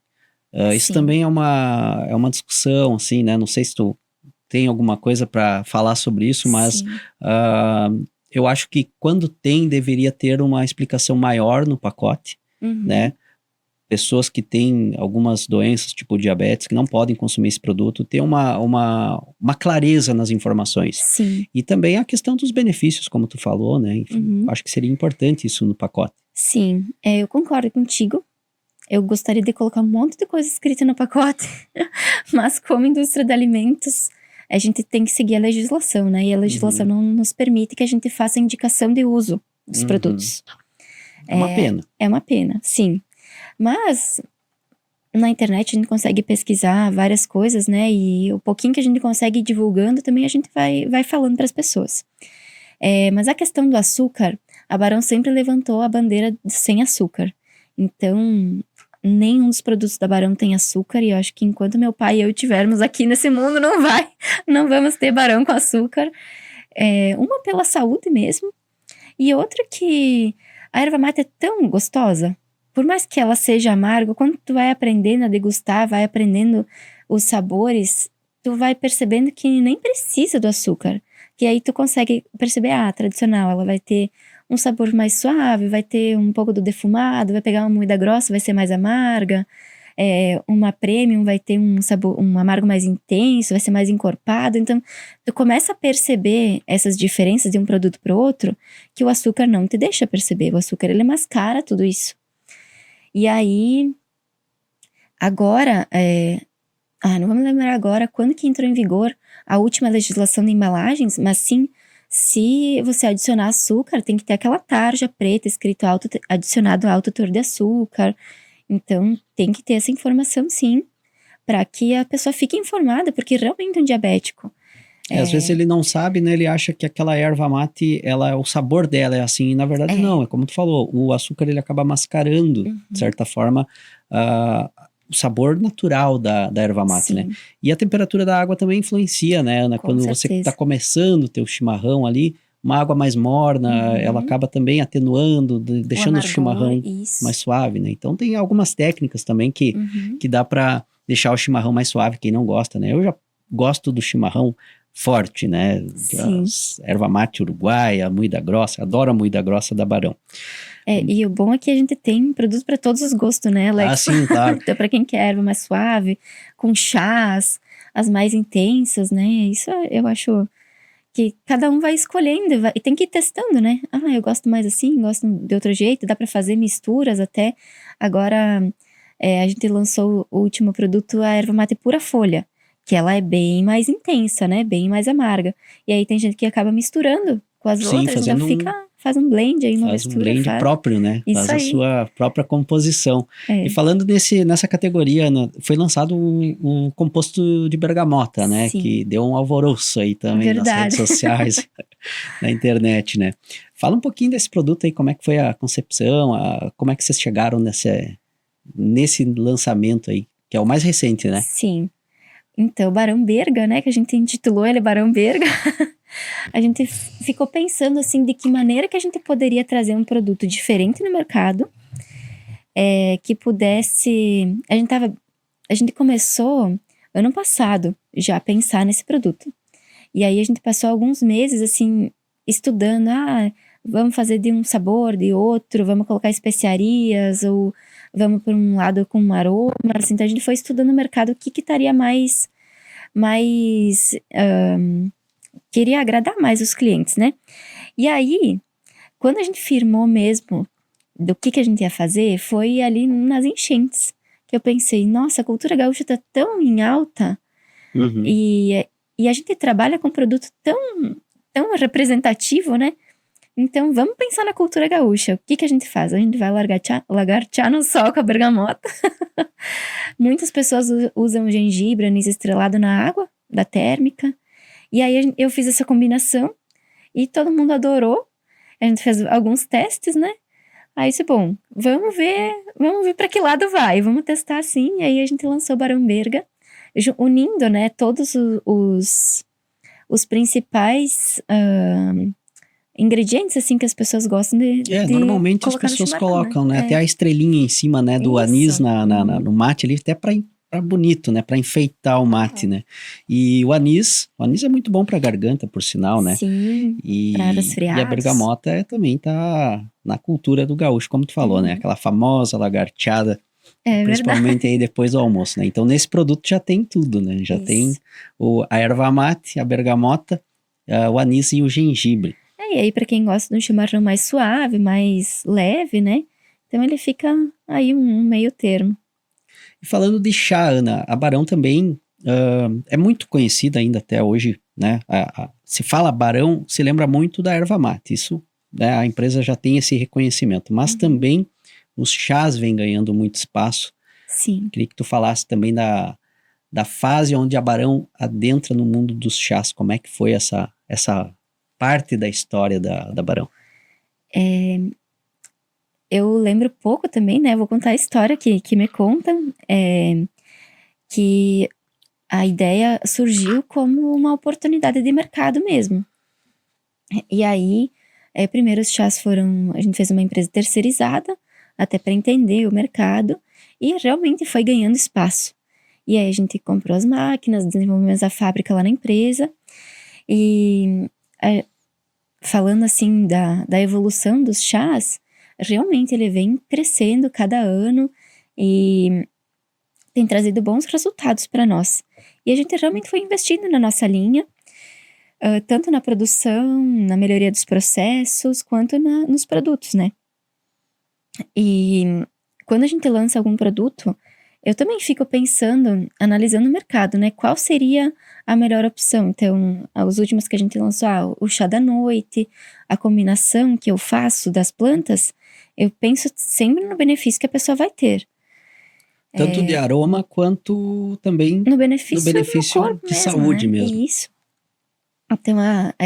Isso sim, também é uma discussão, assim, né? Não sei se tu tem alguma coisa para falar sobre isso, mas sim. ah, eu acho que quando tem, deveria ter uma explicação maior no pacote, Uhum, né? Pessoas que têm algumas doenças, tipo diabetes, que não podem consumir esse produto, ter uma clareza nas informações. sim. E também a questão dos benefícios, como tu falou, né? Enfim, Uhum, acho que seria importante isso no pacote. sim. Eu concordo contigo. Eu gostaria de colocar um monte de coisa escrita no pacote, mas como indústria de alimentos, a gente tem que seguir a legislação, né? E a legislação Uhum, não nos permite que a gente faça indicação de uso dos uhum. produtos. É uma É, pena. é uma pena, sim. Mas na internet a gente consegue pesquisar várias coisas, né? E o pouquinho que a gente consegue ir divulgando também a gente vai falando para as pessoas. Mas a questão do açúcar, a Barão sempre levantou a bandeira de sem açúcar. Então, nenhum dos produtos da Barão tem açúcar, e eu acho que enquanto meu pai e eu estivermos aqui nesse mundo, não vamos ter Barão com açúcar. Uma pela saúde mesmo, e outra que a erva mate é tão gostosa. Por mais que ela seja amarga, quando tu vai aprendendo a degustar, vai aprendendo os sabores, tu vai percebendo que nem precisa do açúcar. Que aí tu consegue perceber, tradicional, ela vai ter um sabor mais suave, vai ter um pouco do defumado, vai pegar uma moída grossa, vai ser mais amarga. Uma premium vai ter um sabor, um amargo mais intenso, vai ser mais encorpado. Então, tu começa a perceber essas diferenças de um produto para o outro, que o açúcar não te deixa perceber. O açúcar, ele mascara tudo isso. E aí, agora, não vamos lembrar agora quando que entrou em vigor a última legislação de embalagens, mas sim, se você adicionar açúcar, tem que ter aquela tarja preta escrito adicionado alto teor de açúcar. Então, tem que ter essa informação, sim, para que a pessoa fique informada, porque realmente um diabético. Às vezes É, ele não sabe, né? Ele acha que aquela erva mate, o sabor dela é assim, e na verdade é, não, é como tu falou, o açúcar ele acaba mascarando, de uhum, certa forma, o sabor natural da erva mate, né? sim, E a temperatura da água também influencia, né, Ana? com Quando você está certeza. começando o teu chimarrão ali, uma água mais morna, ela Uhum, acaba também atenuando, o deixando o amargor, chimarrão mais isso. suave, né? Então tem algumas técnicas também Uhum, que dá para deixar o chimarrão mais suave, quem não gosta, né? Eu já gosto do chimarrão forte, né? sim. Erva mate uruguaia, moída grossa, adoro a moída grossa da Barão. E o bom é que a gente tem produto para todos os gostos, né, Ah, Alex? sim, claro. Então, para quem quer erva mais suave, com chás, as mais intensas, né? Isso eu acho que cada um vai escolhendo e tem que ir testando, né? Eu gosto mais assim, gosto de outro jeito, dá para fazer misturas até. Agora, a gente lançou o último produto, a erva mate pura folha, que ela é bem mais intensa, né? Bem mais amarga. E aí tem gente que acaba misturando com as Sim, outras, então faz um blend aí, uma faz um mistura, blend faz. próprio, né? Isso Faz a aí. sua própria composição. E É, falando nessa categoria, Ana, foi lançado um composto de bergamota, né? Que sim, deu um alvoroço aí também nas redes verdade. sociais, na internet, né? Fala um pouquinho desse produto aí, como é que foi a concepção, como é que vocês chegaram nesse lançamento aí, que é o mais recente, né? Sim. Então, Barão Berga, né, que a gente intitulou ele Barão Berga, a gente ficou pensando assim de que maneira que a gente poderia trazer um produto diferente no mercado, que pudesse. A gente começou ano passado já a pensar nesse produto. E aí a gente passou alguns meses assim estudando, vamos fazer de um sabor, de outro, vamos colocar especiarias ou vamos por um lado com um aroma, assim, então a gente foi estudando o mercado o que estaria mais queria agradar mais os clientes, né? E aí, quando a gente firmou mesmo do que a gente ia fazer, foi ali nas enchentes. Que eu pensei, nossa, a cultura gaúcha tá tão em alta Uhum. e a gente trabalha com um produto tão representativo, né? Então, vamos pensar na cultura gaúcha. O que a gente faz? A gente vai lagartear no sol com a bergamota. Muitas pessoas usam gengibre, anis estrelado na água da térmica. E aí eu fiz essa combinação e todo mundo adorou. A gente fez alguns testes, né? Aí disse, bom, vamos ver para que lado vai, vamos testar assim. E aí a gente lançou Barão Berga, unindo, né, todos os principais ingredientes, assim, que as pessoas gostam de Normalmente as colocar no pessoas chimarrão, colocam, né? né? Até a estrelinha em cima, né? Do anis Isso. no mate ali, até pra bonito, né? Pra enfeitar o mate, né? E o anis é muito bom pra garganta, por sinal, né? Sim, para E a resfriados. bergamota também tá na cultura do gaúcho, como tu falou, né? Aquela famosa lagarteada, principalmente aí depois do almoço, né? Então nesse produto já tem tudo, né? Já tem a erva mate, a bergamota, o anis e o gengibre. E aí para quem gosta de um chimarrão mais suave, mais leve, né? Então ele fica aí um meio termo. E falando de chá, Ana, a Barão também é muito conhecida ainda até hoje, né? Se fala Barão, se lembra muito da erva mate. Isso, né, a empresa já tem esse reconhecimento. Mas também os chás vêm ganhando muito espaço. Sim. Queria que tu falasse também da fase onde a Barão adentra no mundo dos chás. Como é que foi essa parte da história da Barão? Eu lembro pouco também, né? Vou contar a história que me contam. Que a ideia surgiu como uma oportunidade de mercado mesmo. E aí, primeiro os chás a gente fez uma empresa terceirizada, até para entender o mercado, e realmente foi ganhando espaço. E aí a gente comprou as máquinas, desenvolvemos a fábrica lá na empresa, e falando assim da evolução dos chás, realmente ele vem crescendo cada ano, e tem trazido bons resultados para nós. E a gente realmente foi investindo na nossa linha, tanto na produção, na melhoria dos processos, quanto nos produtos, né? E quando a gente lança algum produto, eu também fico pensando, analisando o mercado, né? Qual seria a melhor opção? Então, os últimos que a gente lançou, o chá da noite, a combinação que eu faço das plantas, eu penso sempre no benefício que a pessoa vai ter. Tanto de aroma quanto também no benefício no corpo de mesmo, saúde né? mesmo. Isso. Tem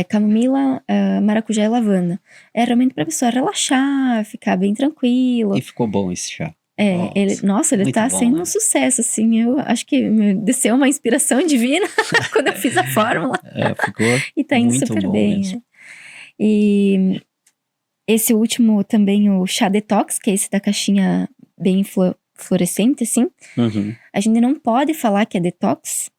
camomila, maracujá e lavanda. É realmente pra pessoa relaxar, ficar bem tranquilo. E ficou bom esse chá. Ele tá sendo um sucesso, assim. Eu acho que me desceu uma inspiração divina quando eu fiz a fórmula. Ficou E tá indo muito super bom bem. mesmo. E esse último também, o chá detox, que é esse da caixinha bem fluorescente, assim. A gente não pode falar que é detox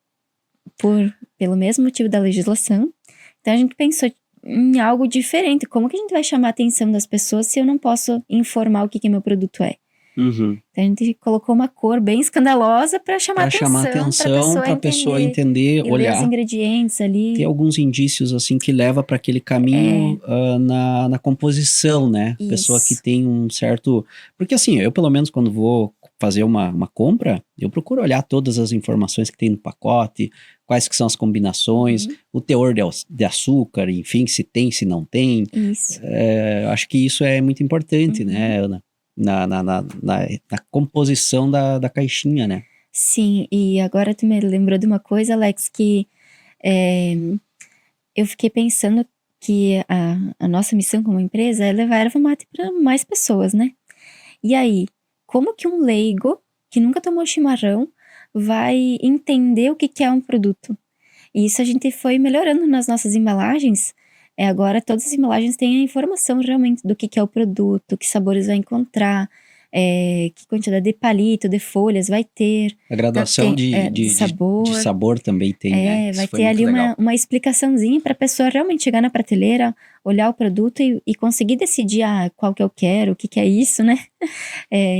pelo mesmo motivo da legislação. Então a gente pensou em algo diferente. Como que a gente vai chamar a atenção das pessoas se eu não posso informar o que meu produto é? Então a gente colocou uma cor bem escandalosa para chamar atenção, para a pessoa entender, e olhar. ler os ingredientes ali. Tem alguns indícios assim que leva para aquele caminho na composição, né? Isso. Pessoa que tem um certo... Porque assim, eu pelo menos quando vou fazer uma compra, eu procuro olhar todas as informações que tem no pacote, quais que são as combinações, o teor de açúcar, enfim, se tem, se não tem. Isso. Acho que isso é muito importante, né, Ana? Na composição da caixinha, né? Sim, e agora tu me lembrou de uma coisa, Alex, que eu fiquei pensando que a nossa missão como empresa é levar erva mate para mais pessoas, né? E aí, como que um leigo que nunca tomou chimarrão vai entender o que é um produto? E isso a gente foi melhorando nas nossas embalagens. Agora todas as embalagens têm a informação realmente do que é o produto, que sabores vai encontrar, que quantidade de palito, de folhas vai ter. A graduação de sabor. De sabor também tem, né? Vai ter ali uma explicaçãozinha para a pessoa realmente chegar na prateleira, olhar o produto e conseguir decidir qual que eu quero, o que é isso, né?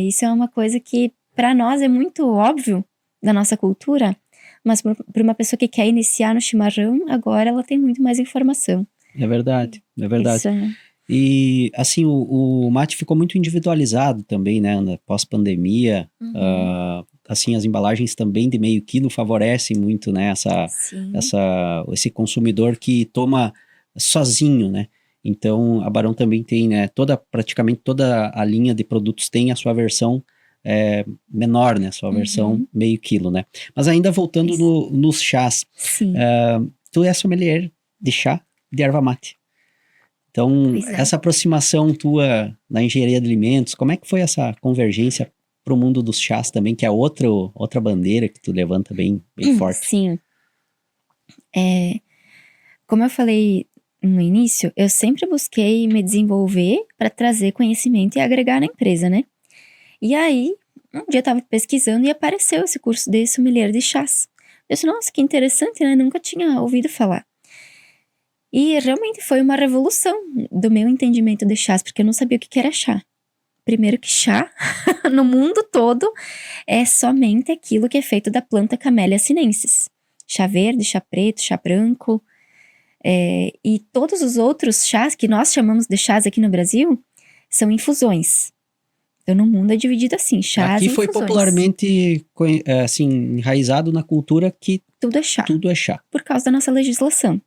Isso é uma coisa que para nós é muito óbvio da nossa cultura, mas para uma pessoa que quer iniciar no chimarrão, agora ela tem muito mais informação. É verdade. Isso é. E assim, o mate ficou muito individualizado também, né, pós-pandemia. Assim, as embalagens também de meio quilo favorecem muito, né, esse consumidor que toma sozinho, né. Então, a Barão também tem, né, praticamente toda a linha de produtos tem a sua versão menor, né, sua versão meio quilo, né. Mas ainda voltando nos chás. Sim. Tu é sommelier de chá de erva mate. Então, essa aproximação tua na engenharia de alimentos, como é que foi essa convergência pro mundo dos chás também, que é outra bandeira que tu levanta bem forte. Sim. Como eu falei no início, eu sempre busquei me desenvolver para trazer conhecimento e agregar na empresa, né? E aí, um dia eu estava pesquisando e apareceu esse curso de sommelier de chás. Eu disse, nossa, que interessante, né? Nunca tinha ouvido falar. E realmente foi uma revolução do meu entendimento de chás, porque eu não sabia o que era chá. Primeiro que chá, no mundo todo, é somente aquilo que é feito da planta Camellia sinensis. Chá verde, chá preto, chá branco. E todos os outros chás que nós chamamos de chás aqui no Brasil são infusões. Então, no mundo é dividido assim, chás Aqui e foi infusões. popularmente, assim, enraizado na cultura que Tudo é chá, tudo é chá. por causa da nossa legislação.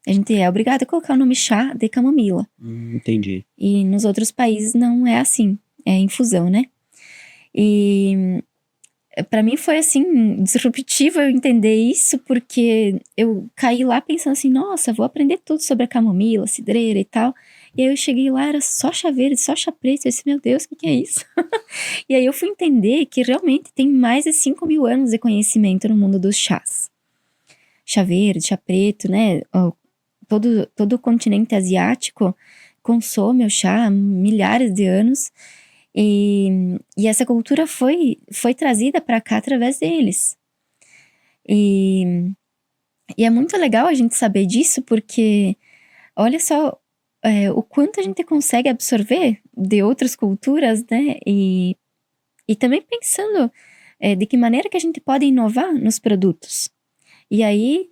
A gente é obrigado a colocar o nome chá de camomila. Entendi. E nos outros países não é assim, é infusão, né? E para mim foi assim, disruptivo eu entender isso, porque eu caí lá pensando assim, nossa, vou aprender tudo sobre a camomila, cidreira e tal. E aí eu cheguei lá, era só chá verde, só chá preto. Eu disse, meu Deus, o que é isso? E aí eu fui entender que realmente tem mais de 5.000 anos de conhecimento no mundo dos chás. Chá verde, chá preto, né? Todo o continente asiático consome o chá há milhares de anos. E essa cultura foi trazida para cá através deles. E é muito legal a gente saber disso, porque olha só o quanto a gente consegue absorver de outras culturas, né? E também pensando de que maneira que a gente pode inovar nos produtos. E aí,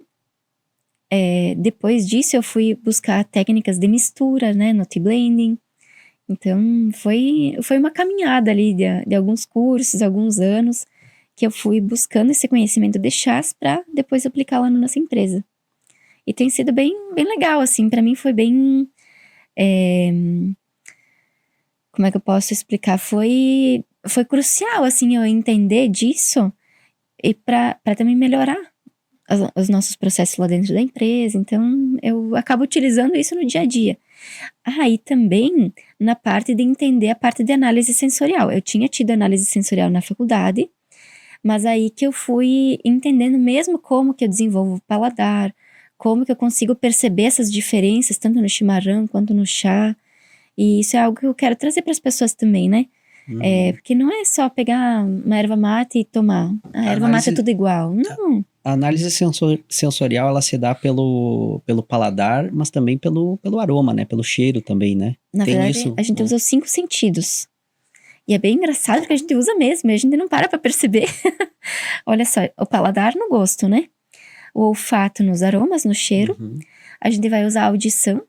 depois disso, eu fui buscar técnicas de mistura, né? No tea blending. Então, foi uma caminhada ali de alguns cursos, alguns anos, que eu fui buscando esse conhecimento de chás para depois aplicar lá na nossa empresa. E tem sido bem, bem legal, assim, para mim foi bem... como é que eu posso explicar? Foi crucial, assim, eu entender disso e para também melhorar os nossos processos lá dentro da empresa. Então, eu acabo utilizando isso no dia a dia. E também na parte de entender a parte de análise sensorial. Eu tinha tido análise sensorial na faculdade, mas aí que eu fui entendendo mesmo como que eu desenvolvo o paladar, como que eu consigo perceber essas diferenças, tanto no chimarrão quanto no chá. E isso é algo que eu quero trazer para as pessoas também, né? Porque não é só pegar uma erva mate e tomar. A erva mate é tudo igual. Não. A análise sensorial, ela se dá pelo paladar, mas também pelo aroma, né? Pelo cheiro também, né? Na Tem verdade, isso, a gente né? usa os 5 sentidos. E é bem engraçado porque a gente usa mesmo, e a gente não para pra perceber. Olha só, o paladar no gosto, né? O olfato nos aromas, no cheiro. A gente vai usar a audição.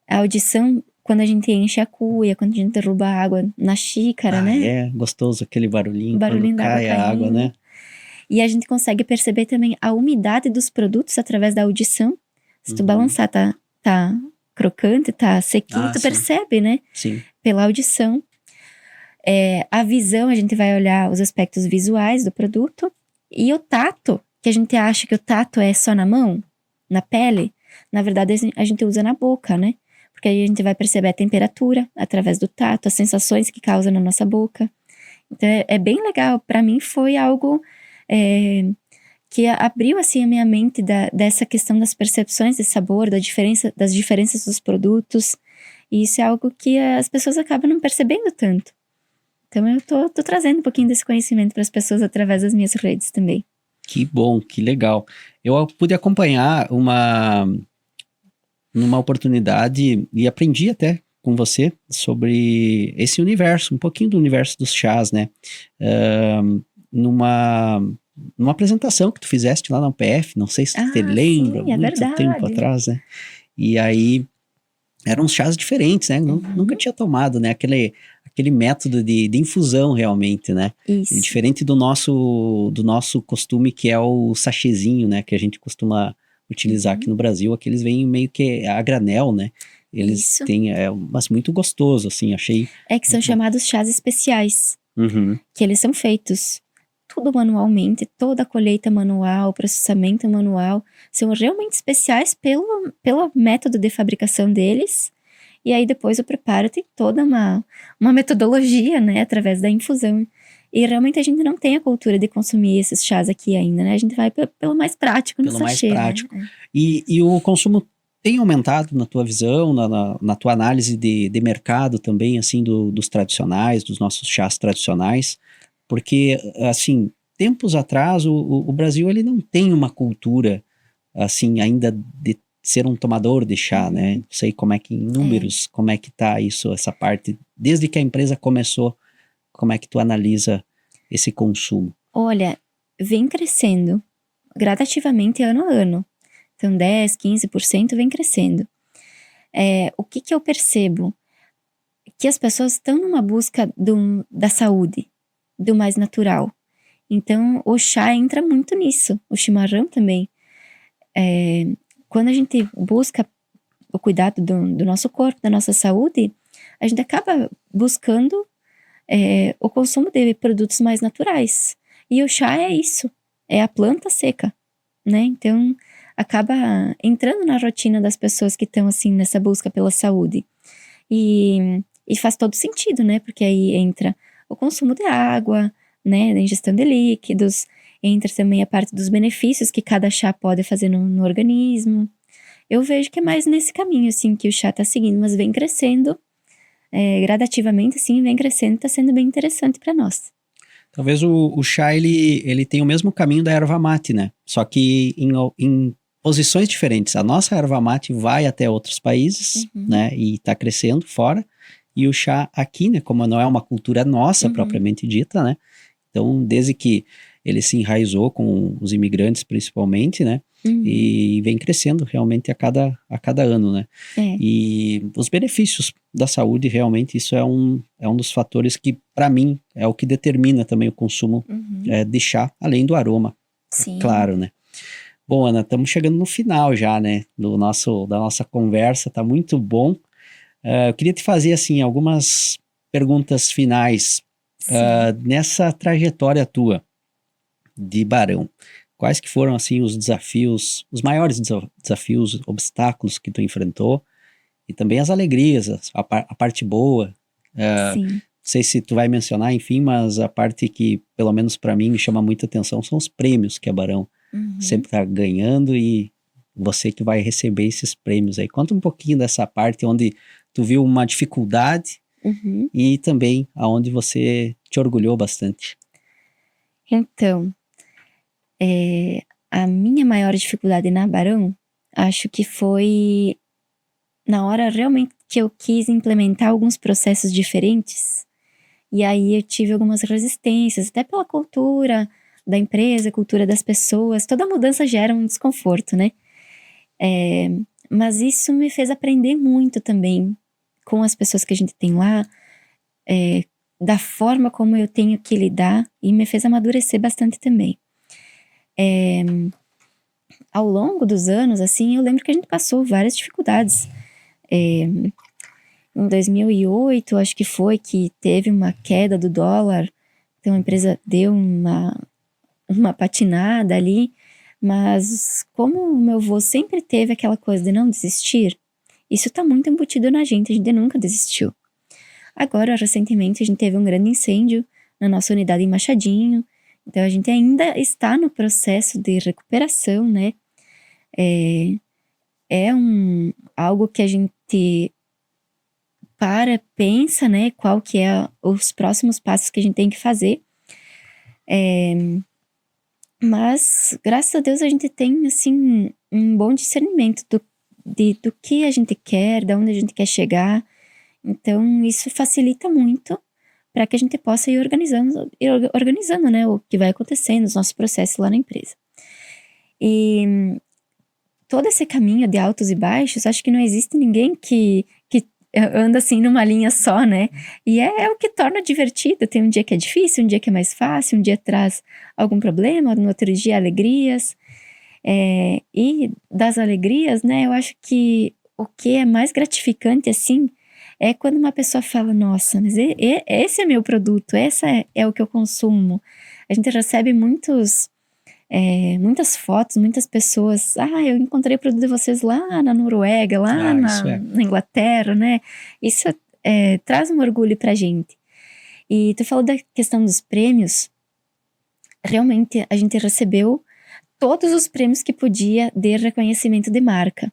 A audição, quando a gente enche a cuia, quando a gente derruba a água na xícara, né? É gostoso aquele barulhinho, Barulhinho quando da água cai a água, caindo. né? E a gente consegue perceber também a umidade dos produtos através da audição. Se tu balançar, tá crocante, tá sequinho, tu sim. percebe, né? Sim. Pela audição. A visão, a gente vai olhar os aspectos visuais do produto. E o tato, que a gente acha que o tato é só na mão, na pele, na verdade a gente usa na boca, né? Porque aí a gente vai perceber a temperatura através do tato, as sensações que causa na nossa boca. Então é bem legal. Para mim foi algo que abriu assim a minha mente dessa questão das percepções de sabor, das diferenças dos produtos. E isso é algo que as pessoas acabam não percebendo tanto. Então eu tô trazendo um pouquinho desse conhecimento para as pessoas através das minhas redes também. Que bom, que legal. Eu pude acompanhar numa oportunidade e aprendi até com você sobre esse universo, um pouquinho do universo dos chás, né? Numa apresentação que tu fizeste lá na UPF, não sei se tu te lembra, sim, é muito verdade. tempo atrás, né? E aí eram chás diferentes, né? Nunca tinha tomado, né? Aquele método de infusão realmente, né? Isso. E diferente do nosso costume, que é o sachêzinho, né? Que a gente costuma utilizar aqui no Brasil. Aqui eles vêm meio que a granel, né? Eles têm, mas muito gostoso, assim, achei. Que são chamados chás especiais. Uhum. Que eles são feitos tudo manualmente, toda a colheita manual, processamento manual, são realmente especiais pelo método de fabricação deles E aí depois o preparo tem toda uma metodologia, né, através da infusão. E realmente a gente não tem a cultura de consumir esses chás aqui ainda, né? A gente vai pelo mais prático no Pelo mais sachê, prático. né? E o consumo tem aumentado na tua visão, na tua análise de mercado também, assim, dos tradicionais, dos nossos chás tradicionais? Porque, assim, tempos atrás, o Brasil, ele não tem uma cultura, assim, ainda de ser um tomador de chá, né? Não sei como é que, em números, como é que tá isso, essa parte, desde que a empresa começou, como é que tu analisa esse consumo? Olha, vem crescendo gradativamente ano a ano. Então 10, 15% vem crescendo. O que eu percebo? Que as pessoas estão numa busca da saúde, do mais natural. Então o chá entra muito nisso, o chimarrão também. Quando a gente busca o cuidado do nosso corpo, da nossa saúde, a gente acaba buscando o consumo de produtos mais naturais. E o chá é isso, é a planta seca, né? Então, acaba entrando na rotina das pessoas que estão, assim, nessa busca pela saúde. E faz todo sentido, né? Porque aí entra o consumo de água, né? A ingestão de líquidos, entra também a parte dos benefícios que cada chá pode fazer no organismo. Eu vejo que é mais nesse caminho, assim, que o chá tá seguindo, mas vem crescendo gradativamente, assim, vem crescendo, tá sendo bem interessante para nós. Talvez o chá, ele tem o mesmo caminho da erva mate, né? Só que em posições diferentes. A nossa erva mate vai até outros países, né? E está crescendo fora. E o chá aqui, né? Como não é uma cultura nossa propriamente dita, né? Então, desde que ele se enraizou com os imigrantes, principalmente, né? E vem crescendo realmente a cada ano, né? E os benefícios da saúde, realmente, isso é um dos fatores que, para mim, é o que determina também o consumo de chá, além do aroma, claro, né? Bom, Ana, estamos chegando no final já, né? Da nossa conversa, tá muito bom. Eu queria te fazer, assim, algumas perguntas finais. Nessa trajetória tua de barão, quais que foram, assim, os desafios, os maiores desafios, obstáculos que tu enfrentou, e também as alegrias, a parte boa? Não sei se tu vai mencionar, enfim, mas a parte que, pelo menos para mim, me chama muita atenção são os prêmios que a Barão sempre está ganhando, e você que vai receber esses prêmios aí. Conta um pouquinho dessa parte onde tu viu uma dificuldade e também aonde você te orgulhou bastante. Então, a minha maior dificuldade na Barão, acho que foi na hora realmente que eu quis implementar alguns processos diferentes, e aí eu tive algumas resistências, até pela cultura da empresa, cultura das pessoas, toda mudança gera um desconforto, né? Mas isso me fez aprender muito também com as pessoas que a gente tem lá, da forma como eu tenho que lidar, e me fez amadurecer bastante também. Ao longo dos anos, assim, eu lembro que a gente passou várias dificuldades. Em 2008, acho que foi, que teve uma queda do dólar, então a empresa deu uma patinada ali, mas como o meu avô sempre teve aquela coisa de não desistir, isso tá muito embutido na gente, a gente nunca desistiu. Agora, recentemente, a gente teve um grande incêndio na nossa unidade em Machadinho, então a gente ainda está no processo de recuperação, né? Algo que a gente pensa, né, qual que é os próximos passos que a gente tem que fazer. Mas, graças a Deus, a gente tem, assim, um bom discernimento do que a gente quer, de onde a gente quer chegar. Então, isso facilita muito para que a gente possa ir organizando, né, o que vai acontecendo, os nossos processos lá na empresa. E todo esse caminho de altos e baixos, acho que não existe ninguém que anda assim numa linha só, né? E é o que torna divertido. Tem um dia que é difícil, um dia que é mais fácil, um dia traz algum problema, no outro dia alegrias. E das alegrias, né, eu acho que o que é mais gratificante, assim, é quando uma pessoa fala, nossa, mas esse é meu produto, essa é o que eu consumo. A gente recebe muitos muitas fotos, muitas pessoas. Eu encontrei o produto de vocês lá na Noruega, lá na Inglaterra, né? Isso traz um orgulho pra gente. E tu falou da questão dos prêmios. Realmente, a gente recebeu todos os prêmios que podia de reconhecimento de marca.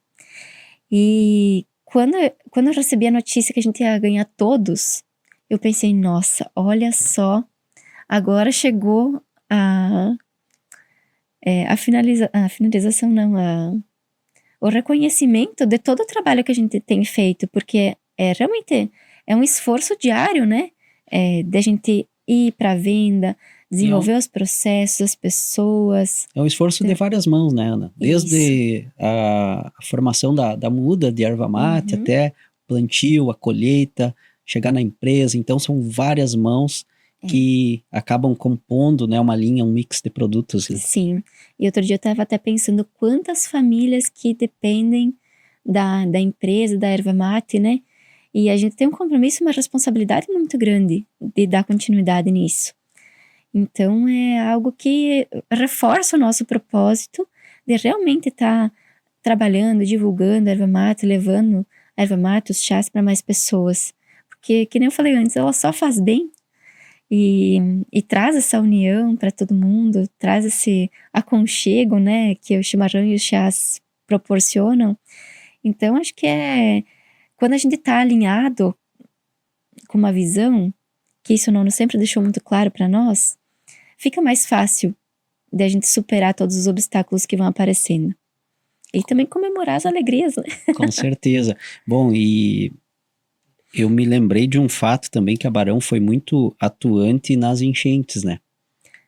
E quando eu recebi a notícia que a gente ia ganhar todos, eu pensei, nossa, olha só, agora chegou a finalização, não, o reconhecimento de todo o trabalho que a gente tem feito, porque realmente é um esforço diário, né? De a gente ir para a venda, desenvolver os processos, as pessoas. É um esforço de várias mãos, né, Ana? Desde a formação da muda de erva mate até plantio, a colheita, chegar na empresa. Então, são várias mãos que acabam compondo, né, uma linha, um mix de produtos. Sim. E outro dia eu estava até pensando quantas famílias que dependem da empresa, da erva mate, né? E a gente tem um compromisso, uma responsabilidade muito grande de dar continuidade nisso. Então, é algo que reforça o nosso propósito de realmente estar trabalhando, divulgando a erva mate, levando a erva mate, os chás para mais pessoas. Porque, que nem eu falei antes, ela só faz bem e traz essa união para todo mundo, traz esse aconchego, né, que o chimarrão e os chás proporcionam. Então, acho que quando a gente está alinhado com uma visão, que isso o Nono sempre deixou muito claro para nós, fica mais fácil de a gente superar todos os obstáculos que vão aparecendo. E também comemorar as alegrias, né? Com certeza. Bom, e eu me lembrei de um fato também que a Barão foi muito atuante nas enchentes, né?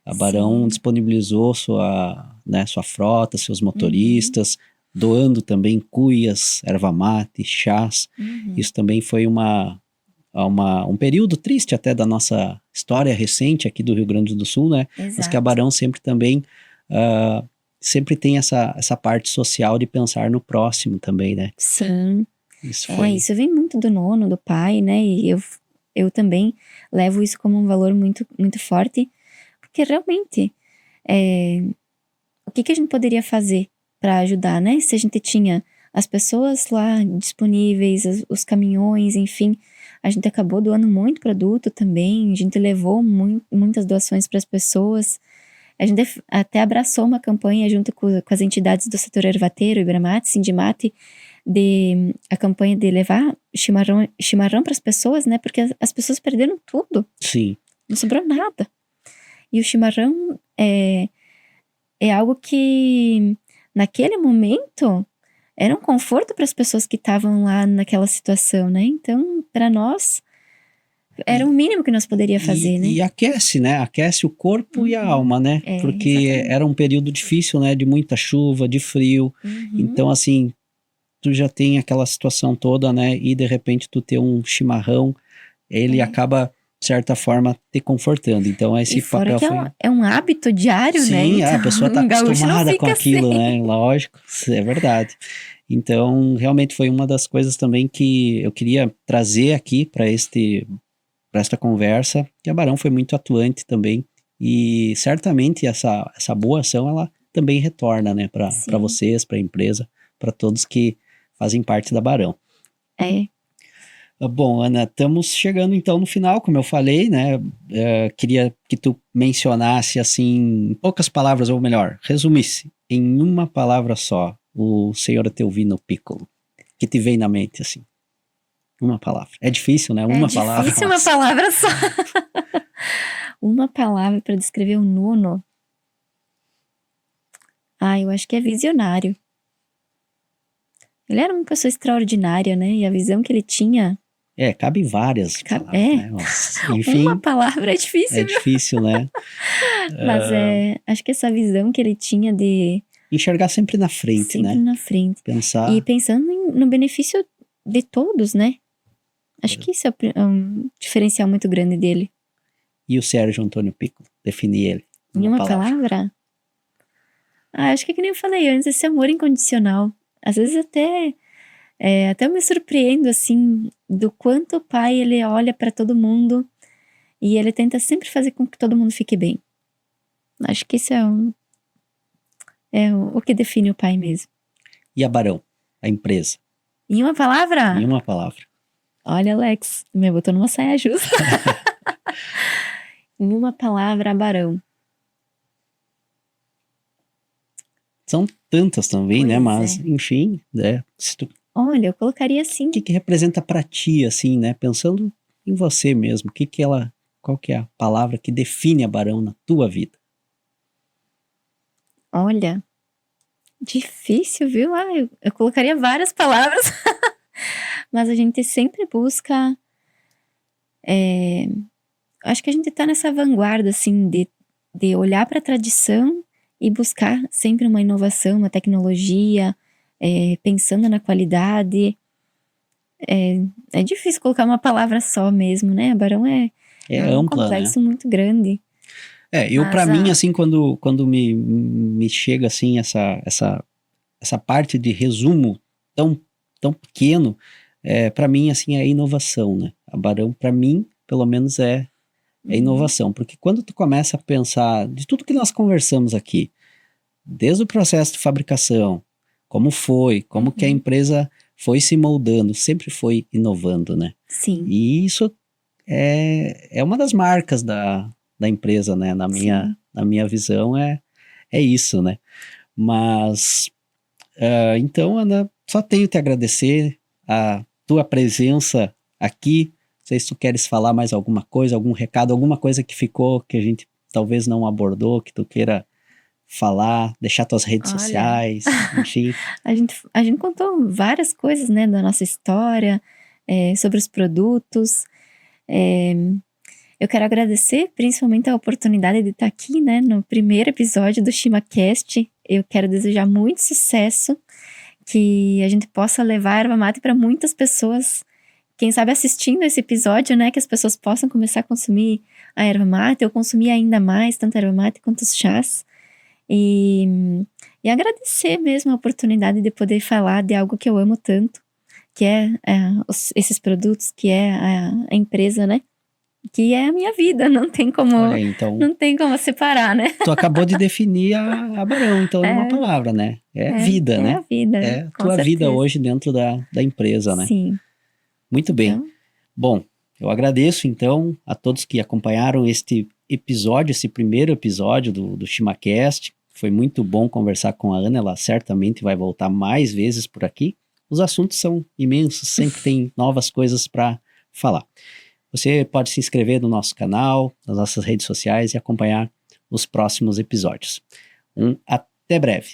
A Barão disponibilizou sua frota, seus motoristas, doando também cuias, erva mate, chás. Isso também foi um período triste até da nossa história recente aqui do Rio Grande do Sul, né? Exato. Mas que a Barão sempre também sempre tem essa parte social de pensar no próximo também, né? Sim. Isso vem muito do Nono, do pai, né? E eu também levo isso como um valor muito, muito forte, porque realmente o que a gente poderia fazer para ajudar, né? Se a gente tinha as pessoas lá disponíveis, os caminhões, enfim, a gente acabou doando muito produto também, a gente levou muitas doações para as pessoas. A gente até abraçou uma campanha junto com as entidades do setor ervateiro, Ibramate, Sindimate, a campanha de levar chimarrão para as pessoas, né? Porque as pessoas perderam tudo. Sim. Não sobrou nada. E o chimarrão é algo que, naquele momento, era um conforto para as pessoas que estavam lá naquela situação, né? Então, para nós, era o mínimo que nós poderíamos fazer, né? E aquece, né? Aquece o corpo e a alma, né? Porque exatamente. Era um período difícil, né? De muita chuva, de frio. Então, assim, tu já tem aquela situação toda, né? E de repente tu ter um chimarrão, ele acaba, de certa forma, te confortando. Então, esse papel que é um hábito diário, né? Sim, então, a pessoa tá acostumada com aquilo, né? Lógico, é verdade. Então, realmente foi uma das coisas também que eu queria trazer aqui para esta conversa, que a Barão foi muito atuante também, e certamente essa boa ação, ela também retorna, né, para vocês, para a empresa, para todos que fazem parte da Barão. Bom, Ana, estamos chegando então no final, como eu falei, né, queria que tu mencionasse, assim, em poucas palavras, ou melhor, resumisse em uma palavra só, o Senhor Etelvino Piccolo, que te vem na mente, assim. Uma palavra. É difícil, né? Uma palavra. É difícil uma palavra só. Uma palavra para descrever o Nono. Eu acho que é visionário. Ele era uma pessoa extraordinária, né? E a visão que ele tinha... cabe várias palavras, né? Enfim, uma palavra é difícil. É difícil, né? Mas acho que essa visão que ele tinha de... enxergar sempre na frente, né? Sempre na frente. Pensar... E pensando no benefício de todos, né? Acho que isso é um diferencial muito grande dele. E o Sérgio Antônio Piccolo? Definir ele. Em uma palavra? Acho que nem eu falei antes, esse amor incondicional. Às vezes até eu me surpreendo, assim, do quanto o pai, ele olha para todo mundo e ele tenta sempre fazer com que todo mundo fique bem. Acho que isso é É o que define o pai mesmo. E a Barão, a empresa? Em uma palavra? Em uma palavra. Olha, Alex, me botou numa saia justa. Em uma palavra, Barão. São tantas também, né? Pois Mas, é. enfim, né? Olha, eu colocaria assim. O que representa pra ti, assim, né? Pensando em você mesmo, qual que é a palavra que define a Barão na tua vida? Olha, difícil, viu? Eu colocaria várias palavras. Mas a gente sempre busca. Acho que a gente tá nessa vanguarda, assim, de olhar para a tradição e buscar sempre uma inovação, uma tecnologia, pensando na qualidade. É difícil colocar uma palavra só mesmo, né? A Barão é É um ampla, né? complexo muito grande. Eu pra Mas mim, assim, quando me chega, assim, essa parte de resumo tão pequeno, pra mim, assim, é inovação, né? A Barão, pra mim, pelo menos é inovação, porque quando tu começa a pensar de tudo que nós conversamos aqui, desde o processo de fabricação, como que a empresa foi se moldando, sempre foi inovando, né? Sim, E isso é uma das marcas da empresa, né? sim. Na minha visão é isso, né? Mas, então, Ana, só tenho que te agradecer a tua presença aqui. Não sei se tu queres falar mais alguma coisa, algum recado, alguma coisa que ficou que a gente talvez não abordou, que tu queira falar, deixar tuas redes Olha, sociais, enfim. a gente contou várias coisas, né, da nossa história, sobre os produtos. É, eu quero agradecer principalmente a oportunidade de estar aqui, né, no primeiro episódio do ShimaCast. Eu quero desejar muito sucesso, que a gente possa levar a erva mate para muitas pessoas. Quem sabe assistindo esse episódio, né, que as pessoas possam começar a consumir a erva mate ou consumir ainda mais, tanto a erva mate quanto os chás. E, e agradecer mesmo a oportunidade de poder falar de algo que eu amo tanto, que esses produtos, que é a empresa, né? Que é a minha vida, Olha aí, então, não tem como separar, né? tu acabou de definir a Barão, então, em uma É, palavra, né? É vida, é a né? vida, É com tua vida certeza. hoje dentro da empresa, né? Sim, Muito bem. então, Bom, eu agradeço então a todos que acompanharam este episódio, esse primeiro episódio do ShimaCast. Foi muito bom conversar com a Ana, ela certamente vai voltar mais vezes por aqui. Os assuntos são imensos, sempre tem novas coisas para falar. Você pode se inscrever no nosso canal, nas nossas redes sociais e acompanhar os próximos episódios. Até breve.